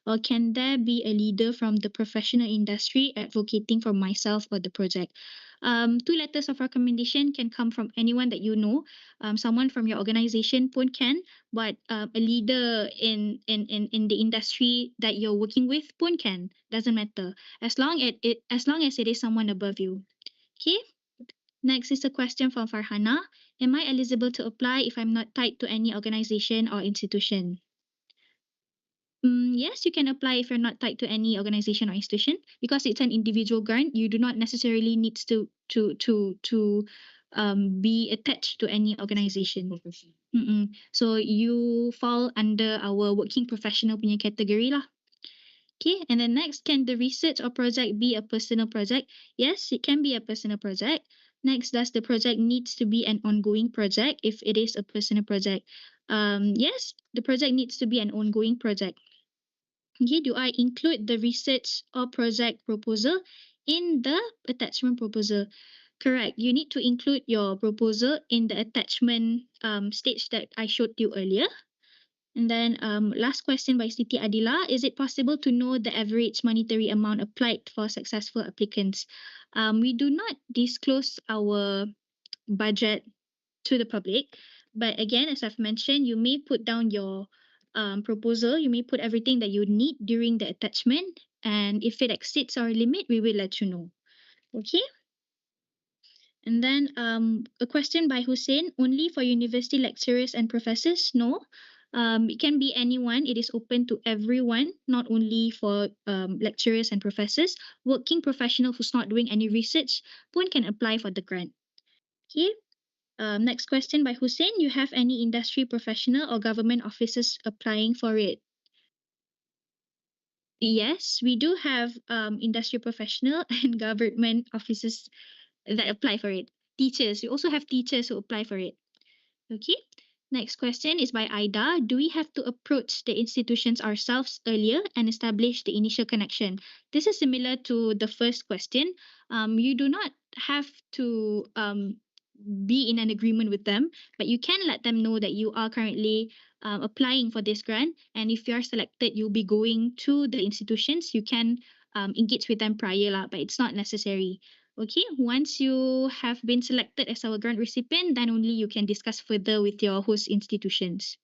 Or can there be a leader from the professional industry advocating for myself or the project? 2 letters of recommendation can come from anyone that you know. Someone from your organization pun can, but a leader in the industry that you're working with pun can. Doesn't matter. As long as it is someone above you. Okay. Next is a question from Farhana. Am I eligible to apply if I'm not tied to any organization or institution? Yes, you can apply if you're not tied to any organization or institution because it's an individual grant. You do not necessarily need to be attached to any organization. So you fall under our working professional punya category lah. Okay, and then next, can the research or project be a personal project? Yes, it can be a personal project. Next, does the project needs to be an ongoing project if it is a personal project? Yes, the project needs to be an ongoing project. Okay, do I include the research or project proposal in the attachment proposal? Correct. You need to include your proposal in the attachment stage that I showed you earlier. And then last question by Siti Adila. Is it possible to know the average monetary amount applied for successful applicants? We do not disclose our budget to the public. But again, as I've mentioned, you may put down your proposal. You may put everything that you need during the attachment. And if it exceeds our limit, we will let you know. Okay? And then a question by Hussein, only for university lecturers and professors? No. It can be anyone. It is open to everyone, not only for lecturers and professors. Working professional who's not doing any research pun can apply for the grant. Okay. Next question by Hussein. You have any industry professional or government officers applying for it? Yes, we do have industry professional and government officers that apply for it. Teachers. We also have teachers who apply for it. Okay. Next question is by Aida. Do we have to approach the institutions ourselves earlier and establish the initial connection? This is similar to the first question. You do not have to be in an agreement with them, but you can let them know that you are currently applying for this grant. And if you are selected, you'll be going to the institutions. You can engage with them prior, but it's not necessary. Okay, once you have been selected as our grant recipient, then only you can discuss further with your host institutions.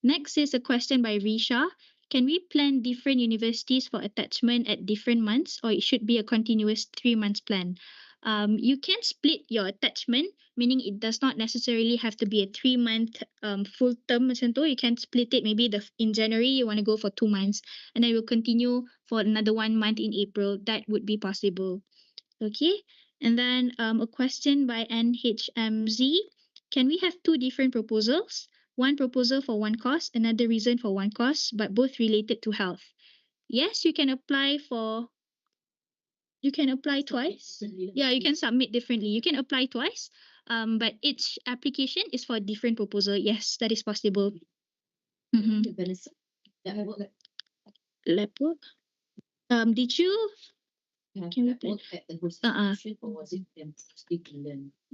Next is a question by Risha. Can we plan different universities for attachment at different months, or it should be a continuous 3 months plan? You can split your attachment, meaning it does not necessarily have to be a 3 month full term macam tu. You can split it. Maybe in January you want to go for 2 months, and then you'll continue for another 1 month in April. That would be possible. Okay, and then a question by NHMZ. Can we have 2 different proposals? One proposal for one course, another reason for one course, but both related to health. Yes, you can apply twice. Yeah, you can submit differently. You can apply twice, but each application is for a different proposal. Yes, that is possible. Lab work. Did you? Can we plan?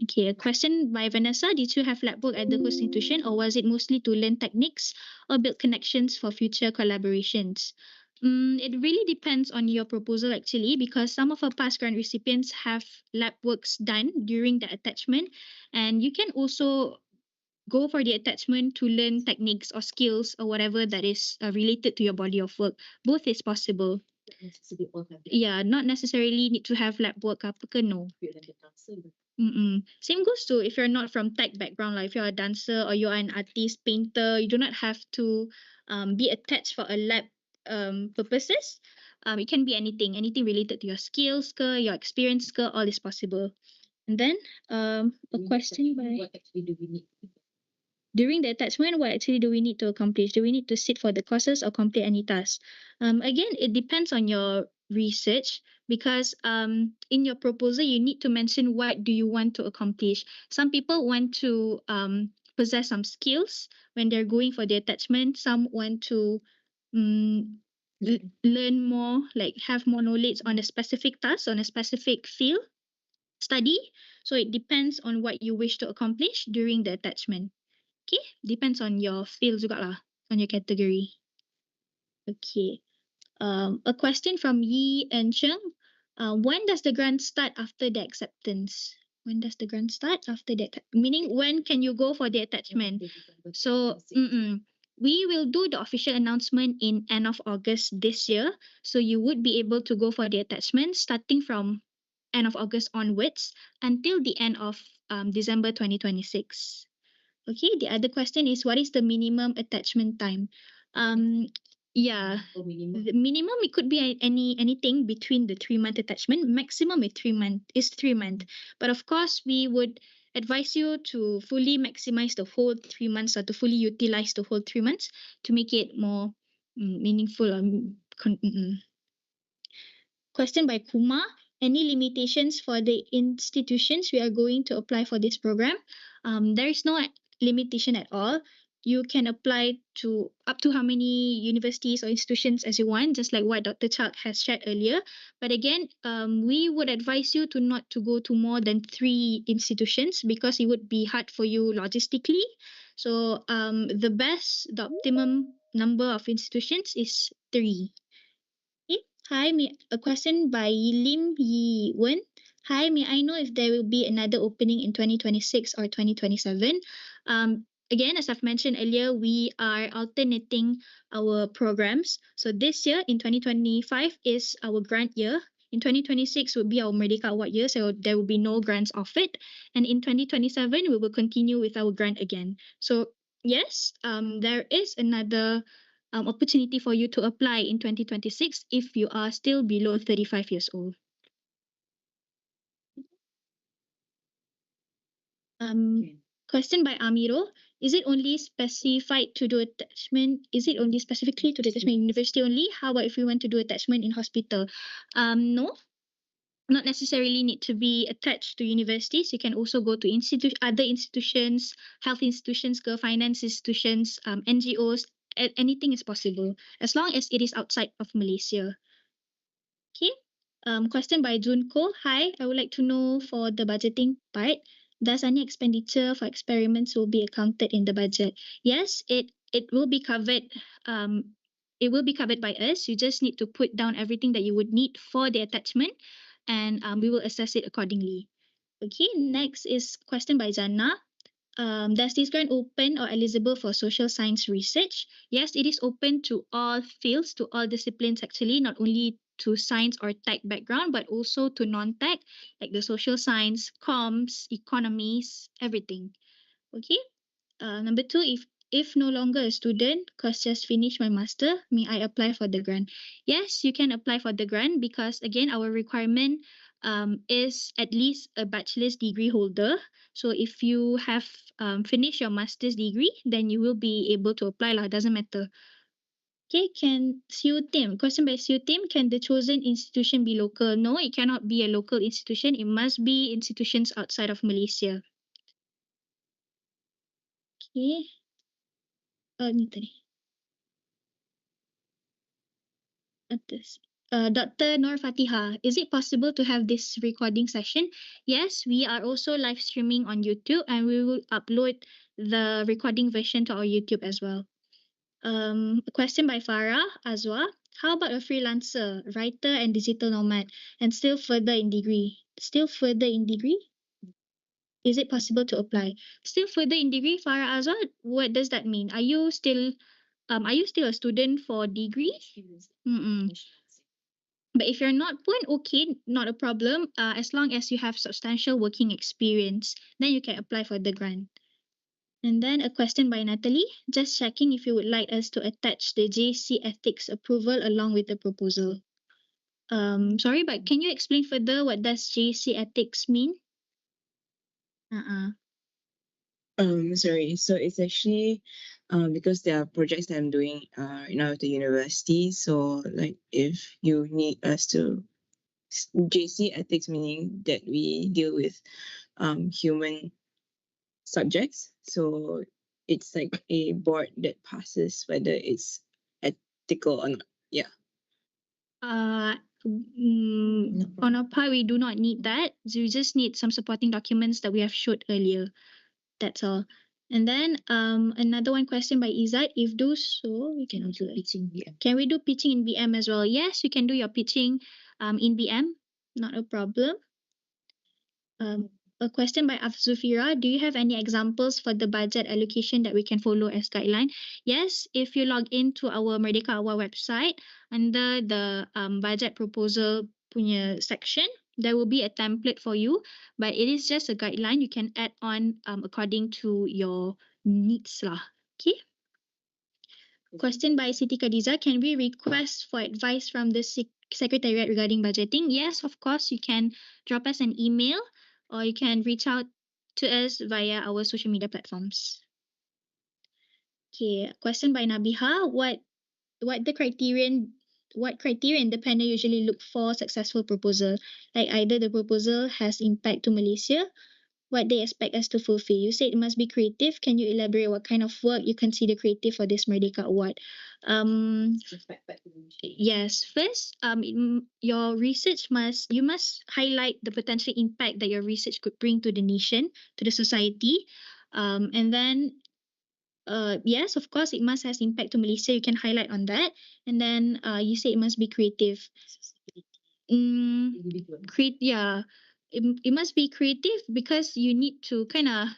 Okay, a question by Vanessa. Did you have lab work at the host institution, or was it mostly to learn techniques or build connections for future collaborations? It really depends on your proposal actually, because some of our past grant recipients have lab works done during the attachment, and you can also go for the attachment to learn techniques or skills or whatever that is related to your body of work. Both is possible. Yeah, not necessarily need to have lab work apa ke, no. Same goes to if you're not from tech background, like if you're a dancer or you're an artist, painter, you do not have to be attached for a lab purposes. It can be anything related to your skills ke, your experience ke, all is possible. And then a question by what actually do we need? During the attachment, what actually do we need to accomplish? Do we need to sit for the courses or complete any tasks? Again, it depends on your research, because in your proposal, you need to mention what do you want to accomplish. Some people want to possess some skills when they're going for the attachment. Some want to learn more, like have more knowledge on a specific task, on a specific field, study. So it depends on what you wish to accomplish during the attachment. Okay, depends on your field juga lah, on your category. Okay, a question from Yi and Cheng. When does the grant start after the acceptance? When does the grant start after that? Meaning, when can you go for the attachment? So, we will do the official announcement in end of August this year. So you would be able to go for the attachment starting from end of August onwards until the end of December 2026. Okay, the other question is, what is the minimum attachment time? Yeah, the minimum, it could be anything between the 3 month attachment. Maximum is 3 months. But of course, we would advise you to fully maximize the whole 3 months, or to fully utilize the whole 3 months to make it more meaningful. Question by Kuma. any limitations for the institutions we are going to apply for this program. There is no limitation at all. You can apply to up to how many universities or institutions as you want, just like what Dr. Chalk has shared earlier. But again, we would advise you to not to go to more than 3 institutions because it would be hard for you logistically. So the optimum number of institutions is 3. Okay. Hi, a question by Lim Yi Wen. Hi, may I know if there will be another opening in 2026 or 2027? Again, as I've mentioned earlier, we are alternating our programs. So this year in 2025 is our grant year. In 2026 will be our Merdeka Award year, so there will be no grants offered. And in 2027, we will continue with our grant again. So yes, there is another opportunity for you to apply in 2026 if you are still below 35 years old. Question by Amiro. Is it only specified to do attachment? Is it only specifically to the attachment in university only? How about if we want to do attachment in hospital? No, not necessarily need to be attached to universities. You can also go to other institutions, health institutions, finance institutions, NGOs. Anything is possible as long as it is outside of Malaysia. Okay. Question by Junko. Hi, I would like to know for the budgeting part, does any expenditure for experiments will be accounted in the budget? Yes, it will be covered. It will be covered by us. You just need to put down everything that you would need for the attachment, and we will assess it accordingly. Okay. Next is question by Jana. Does this grant open or eligible for social science research? Yes, it is open to all fields, to all disciplines actually, not only to science or tech background, but also to non-tech, like the social science, comms, economies, everything. Okay. Number 2, if no longer a student, cause just finished my master, may I apply for the grant? Yes, you can apply for the grant because again, our requirement is at least a bachelor's degree holder. So if you have finished your master's degree, then you will be able to apply lah. Doesn't matter. Okay, can Siu Tim, question by Siu Tim, can the chosen institution be local? No, it cannot be a local institution. It must be institutions outside of Malaysia. Okay. Ni tadi. Atas. Dr. Nur Fatiha, is it possible to have this recording session? Yes, we are also live streaming on YouTube and we will upload the recording version to our YouTube as well. A question by Farah Azwa. How about a freelancer, writer and digital nomad and still further in degree? Still further in degree? Is it possible to apply? Still further in degree, Farah Azwa? What does that mean? Are you still a student for degree? But if you're not pun, okay, not a problem. As long as you have substantial working experience, then you can apply for the grant. And then a question by Natalie. Just checking if you would like us to attach the JC ethics approval along with the proposal. Sorry, but can you explain further what does JC ethics mean? Sorry. So it's actually because there are projects that I'm doing right now at the university. So like if you need us to JC ethics, meaning that we deal with human subjects. So it's like a board that passes whether it's ethical or not. Yeah. On our part, we do not need that. So we just need some supporting documents that we have showed earlier. That's all. And then another one question by Izzat. If do so, we can do pitching BM. Can we do pitching in BM as well? Yes, you can do your pitching in BM. Not a problem. A question by Afzufira. Do you have any examples for the budget allocation that we can follow as guideline? Yes, if you log into our Merdeka Award website, under the budget proposal punya section, there will be a template for you, but it is just a guideline. You can add on according to your needs lah. Okay. Question by Siti Khadija. Can we request for advice from the Secretariat regarding budgeting? Yes, of course. You can drop us an email or you can reach out to us via our social media platforms. Okay, question by Nabiha. What the criterion what criteria and the panel usually look for successful proposal? Like either the proposal has impact to Malaysia, what they expect us to fulfill. You said it must be creative. Can you elaborate what kind of work you consider creative for this Merdeka Award? Yes. First, your research you must highlight the potential impact that your research could bring to the nation, to the society. And then yes, of course, it must has impact to Malaysia. You can highlight on that. And then you say it must be creative. Yeah, it must be creative because you need to kind of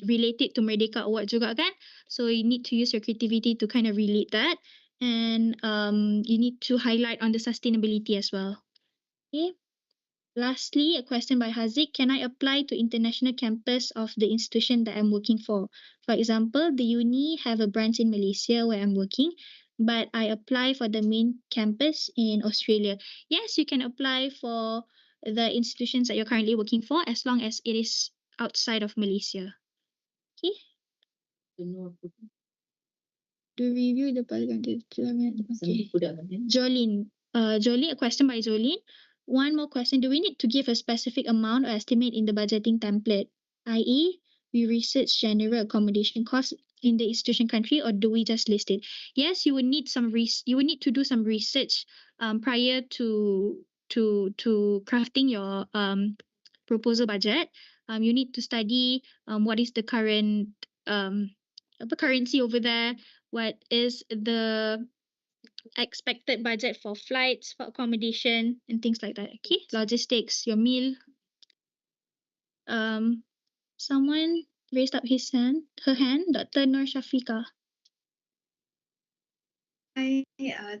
relate it to Merdeka Award juga kan. So you need to use your creativity to kind of relate that, and you need to highlight on the sustainability as well. Okay. Lastly, a question by Haziq. Can I apply to international campus of the institution that I'm working for? For example, the uni have a branch in Malaysia where I'm working, but I apply for the main campus in Australia. Yes, you can apply for the institutions that you're currently working for as long as it is outside of Malaysia. Okay. To review the Parliament. Okay. Jolene. Jolene, a question by Jolene. One more question. Do we need to give a specific amount or estimate in the budgeting template? I.e., we research general accommodation costs in the institution country, or do we just list it? Yes, you would need you would need to do some research prior to crafting your proposal budget. You need to study what is the current currency over there, what is the expected budget for flights, for accommodation, and things like that. Okay, logistics, your meal. Someone raised up her hand, Dr. Nur Shafika. Hi,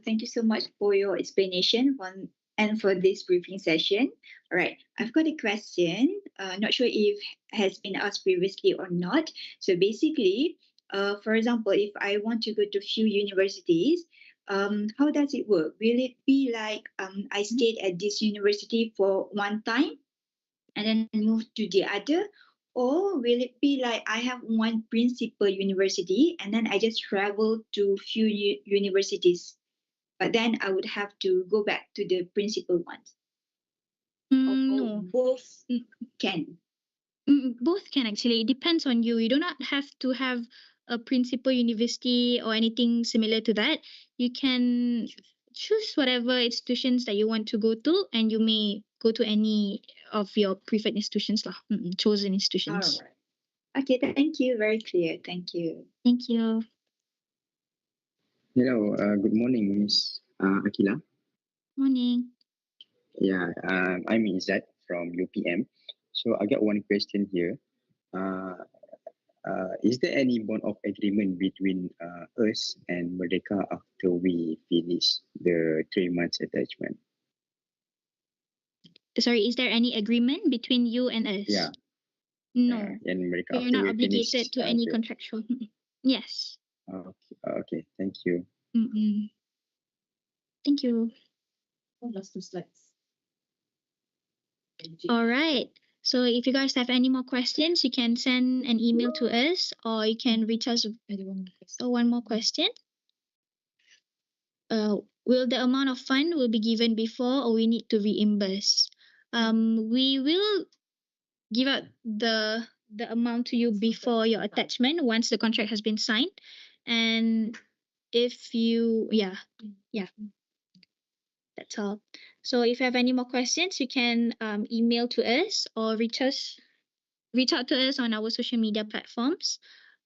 thank you so much for your explanation and for this briefing session. All right, I've got a question. Not sure if has been asked previously or not. So basically, for example, if I want to go to few universities, how does it work? Will it be like I stayed at this university for one time and then move to the other? Or will it be like I have one principal university and then I just travel to few universities, but then I would have to go back to the principal ones? No. Both can. Both can actually. It depends on you. You do not have to have a principal university or anything similar to that. You can choose whatever institutions that you want to go to, and you may go to any of your preferred institutions lah. Chosen institutions. All right. Okay, thank you. Very clear. Thank you. Thank you. Hello, good morning, Miss Akila. Morning. Yeah, I'm Izzat from UPM. So I got one question here. Is there any bond of agreement between us and Merdeka after we finish the 3 months attachment? Sorry, is there any agreement between you and us? Yeah. No. And Merdeka You're after not we obligated finish, to any the- contractual. Yes. Okay, thank you. Thank you. Last 2 slides. All right. So if you guys have any more questions, you can send an email to us or you can reach us. One more question. Will the amount of fund will be given before or we need to reimburse? We will give out the amount to you before your attachment once the contract has been signed. And if you, yeah. That's all. So if you have any more questions, you can email to us or reach out to us on our social media platforms.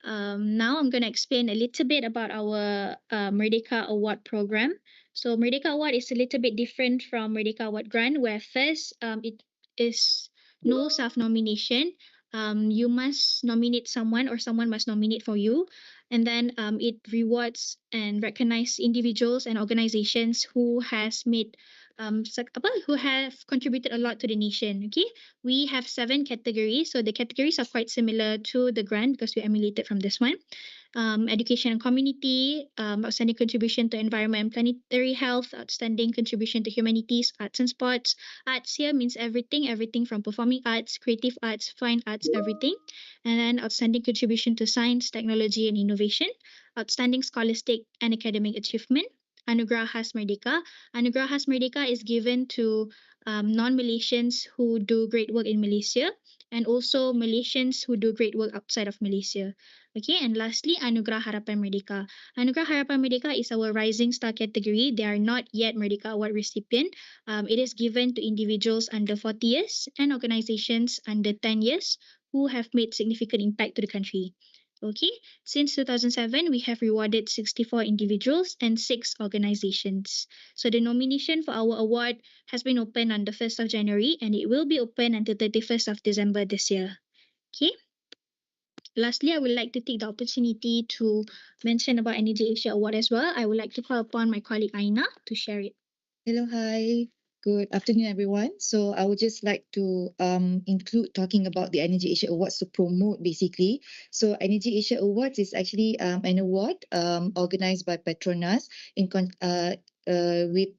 Now I'm going to explain a little bit about our Merdeka Award program. So Merdeka Award is a little bit different from Merdeka Award Grant, where first it is no self-nomination. You must nominate someone or someone must nominate for you. And then it rewards and recognizes individuals and organizations who has made who have contributed a lot to the nation. Okay, we have 7 categories, so the categories are quite similar to the grant because we emulated from this one. Education and community, outstanding contribution to environment and planetary health, outstanding contribution to humanities, arts and sports. Arts here means everything from performing arts, creative arts, fine arts, everything. And then outstanding contribution to science, technology and innovation, outstanding scholastic and academic achievement, Anugrahas Merdeka. Anugrahas Merdeka is given to non-Malaysians who do great work in Malaysia and also Malaysians who do great work outside of Malaysia. Okay, and lastly, Anugerah Harapan Merdeka. Anugerah Harapan Merdeka is our Rising Star category. They are not yet Merdeka Award recipient. It is given to individuals under 40 years and organizations under 10 years who have made significant impact to the country. Okay, since 2007, we have rewarded 64 individuals and 6 organizations. So the nomination for our award has been open on the 1st of January and it will be open until 31st of December this year. Okay. Lastly, I would like to take the opportunity to mention about Energy Asia Award as well. I would like to call upon my colleague Aina to share it. Hello, hi. Good afternoon, everyone. So I would just like to include talking about the Energy Asia Awards to promote basically. So Energy Asia Awards is actually an award organized by Petronas with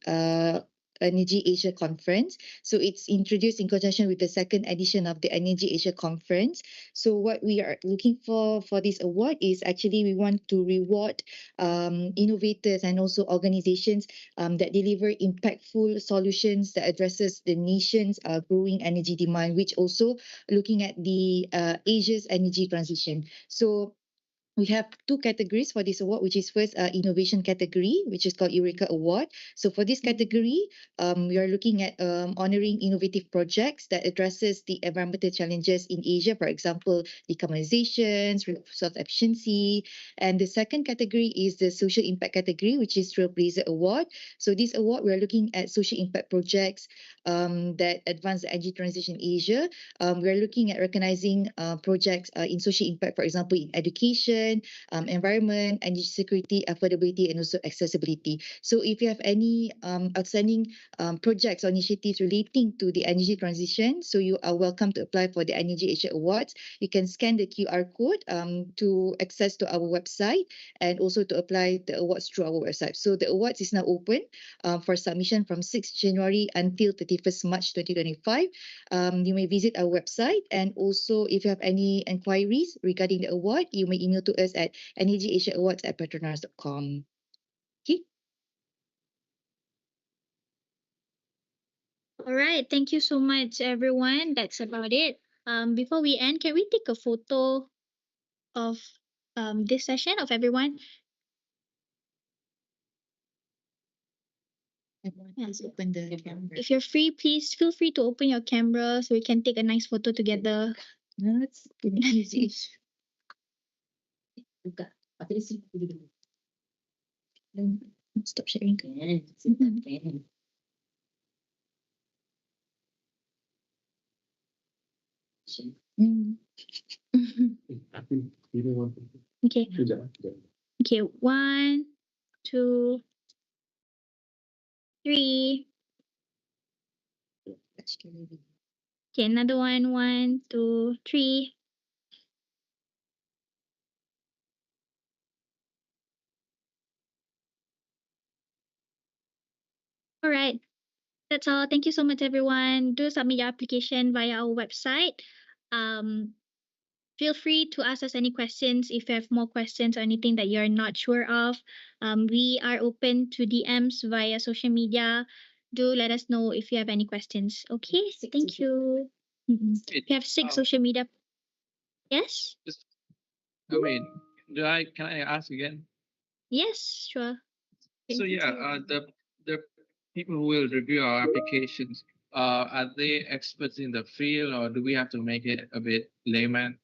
Energy Asia Conference. So it's introduced in conjunction with the second edition of the Energy Asia Conference. So what we are looking for this award is actually we want to reward innovators and also organizations that deliver impactful solutions that addresses the nation's growing energy demand, which also looking at the Asia's energy transition. So we have 2 categories for this award, which is first innovation category, which is called Eureka Award. So for this category, we are looking at honoring innovative projects that addresses the environmental challenges in Asia, for example, decarbonization, resource efficiency. And the second category is the social impact category, which is Trailblazer Award. So this award, we are looking at social impact projects that advance the energy transition in Asia. We are looking at recognizing projects in social impact, for example, in education, environment, energy security, affordability, and also accessibility. So if you have any outstanding projects or initiatives relating to the energy transition, so you are welcome to apply for the Energy Asia Awards. You can scan the QR code to access to our website and also to apply the awards through our website. So the awards is now open for submission from 6th January until 31st March 2025. You may visit our website, and also if you have any inquiries regarding the award, you may email to us at energyasiaawards@petronas.com. Okay. All right. Thank you so much, everyone. That's about it. Before we end, can we take a photo of this session of everyone? Please open the camera. If you're free, please feel free to open your camera so we can take a nice photo together. No, it's easy. Stop sharing. Okay. Okay. 1, 2, 3. Okay, another one. 1, 2, 3. All right. That's all. Thank you so much, everyone. Do submit your application via our website. Feel free to ask us any questions if you have more questions or anything that you're not sure of. We are open to DMs via social media. Do let us know if you have any questions. Okay, thank you. We have 6 social media. Yes? I mean, can I ask again? Yes, sure. So yeah, the people who will review our applications, are they experts in the field, or do we have to make it a bit layman?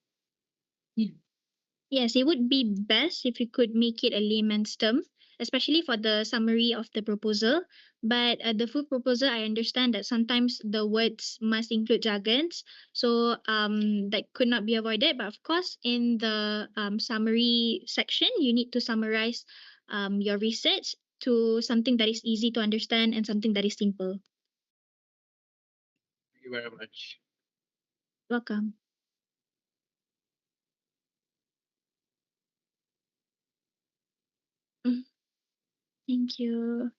Yes, it would be best if you could make it a layman's term, especially for the summary of the proposal. But the full proposal, I understand that sometimes the words must include jargons, so that could not be avoided. But of course, in the summary section, you need to summarize your research to something that is easy to understand and something that is simple. Thank you very much. Welcome. Thank you.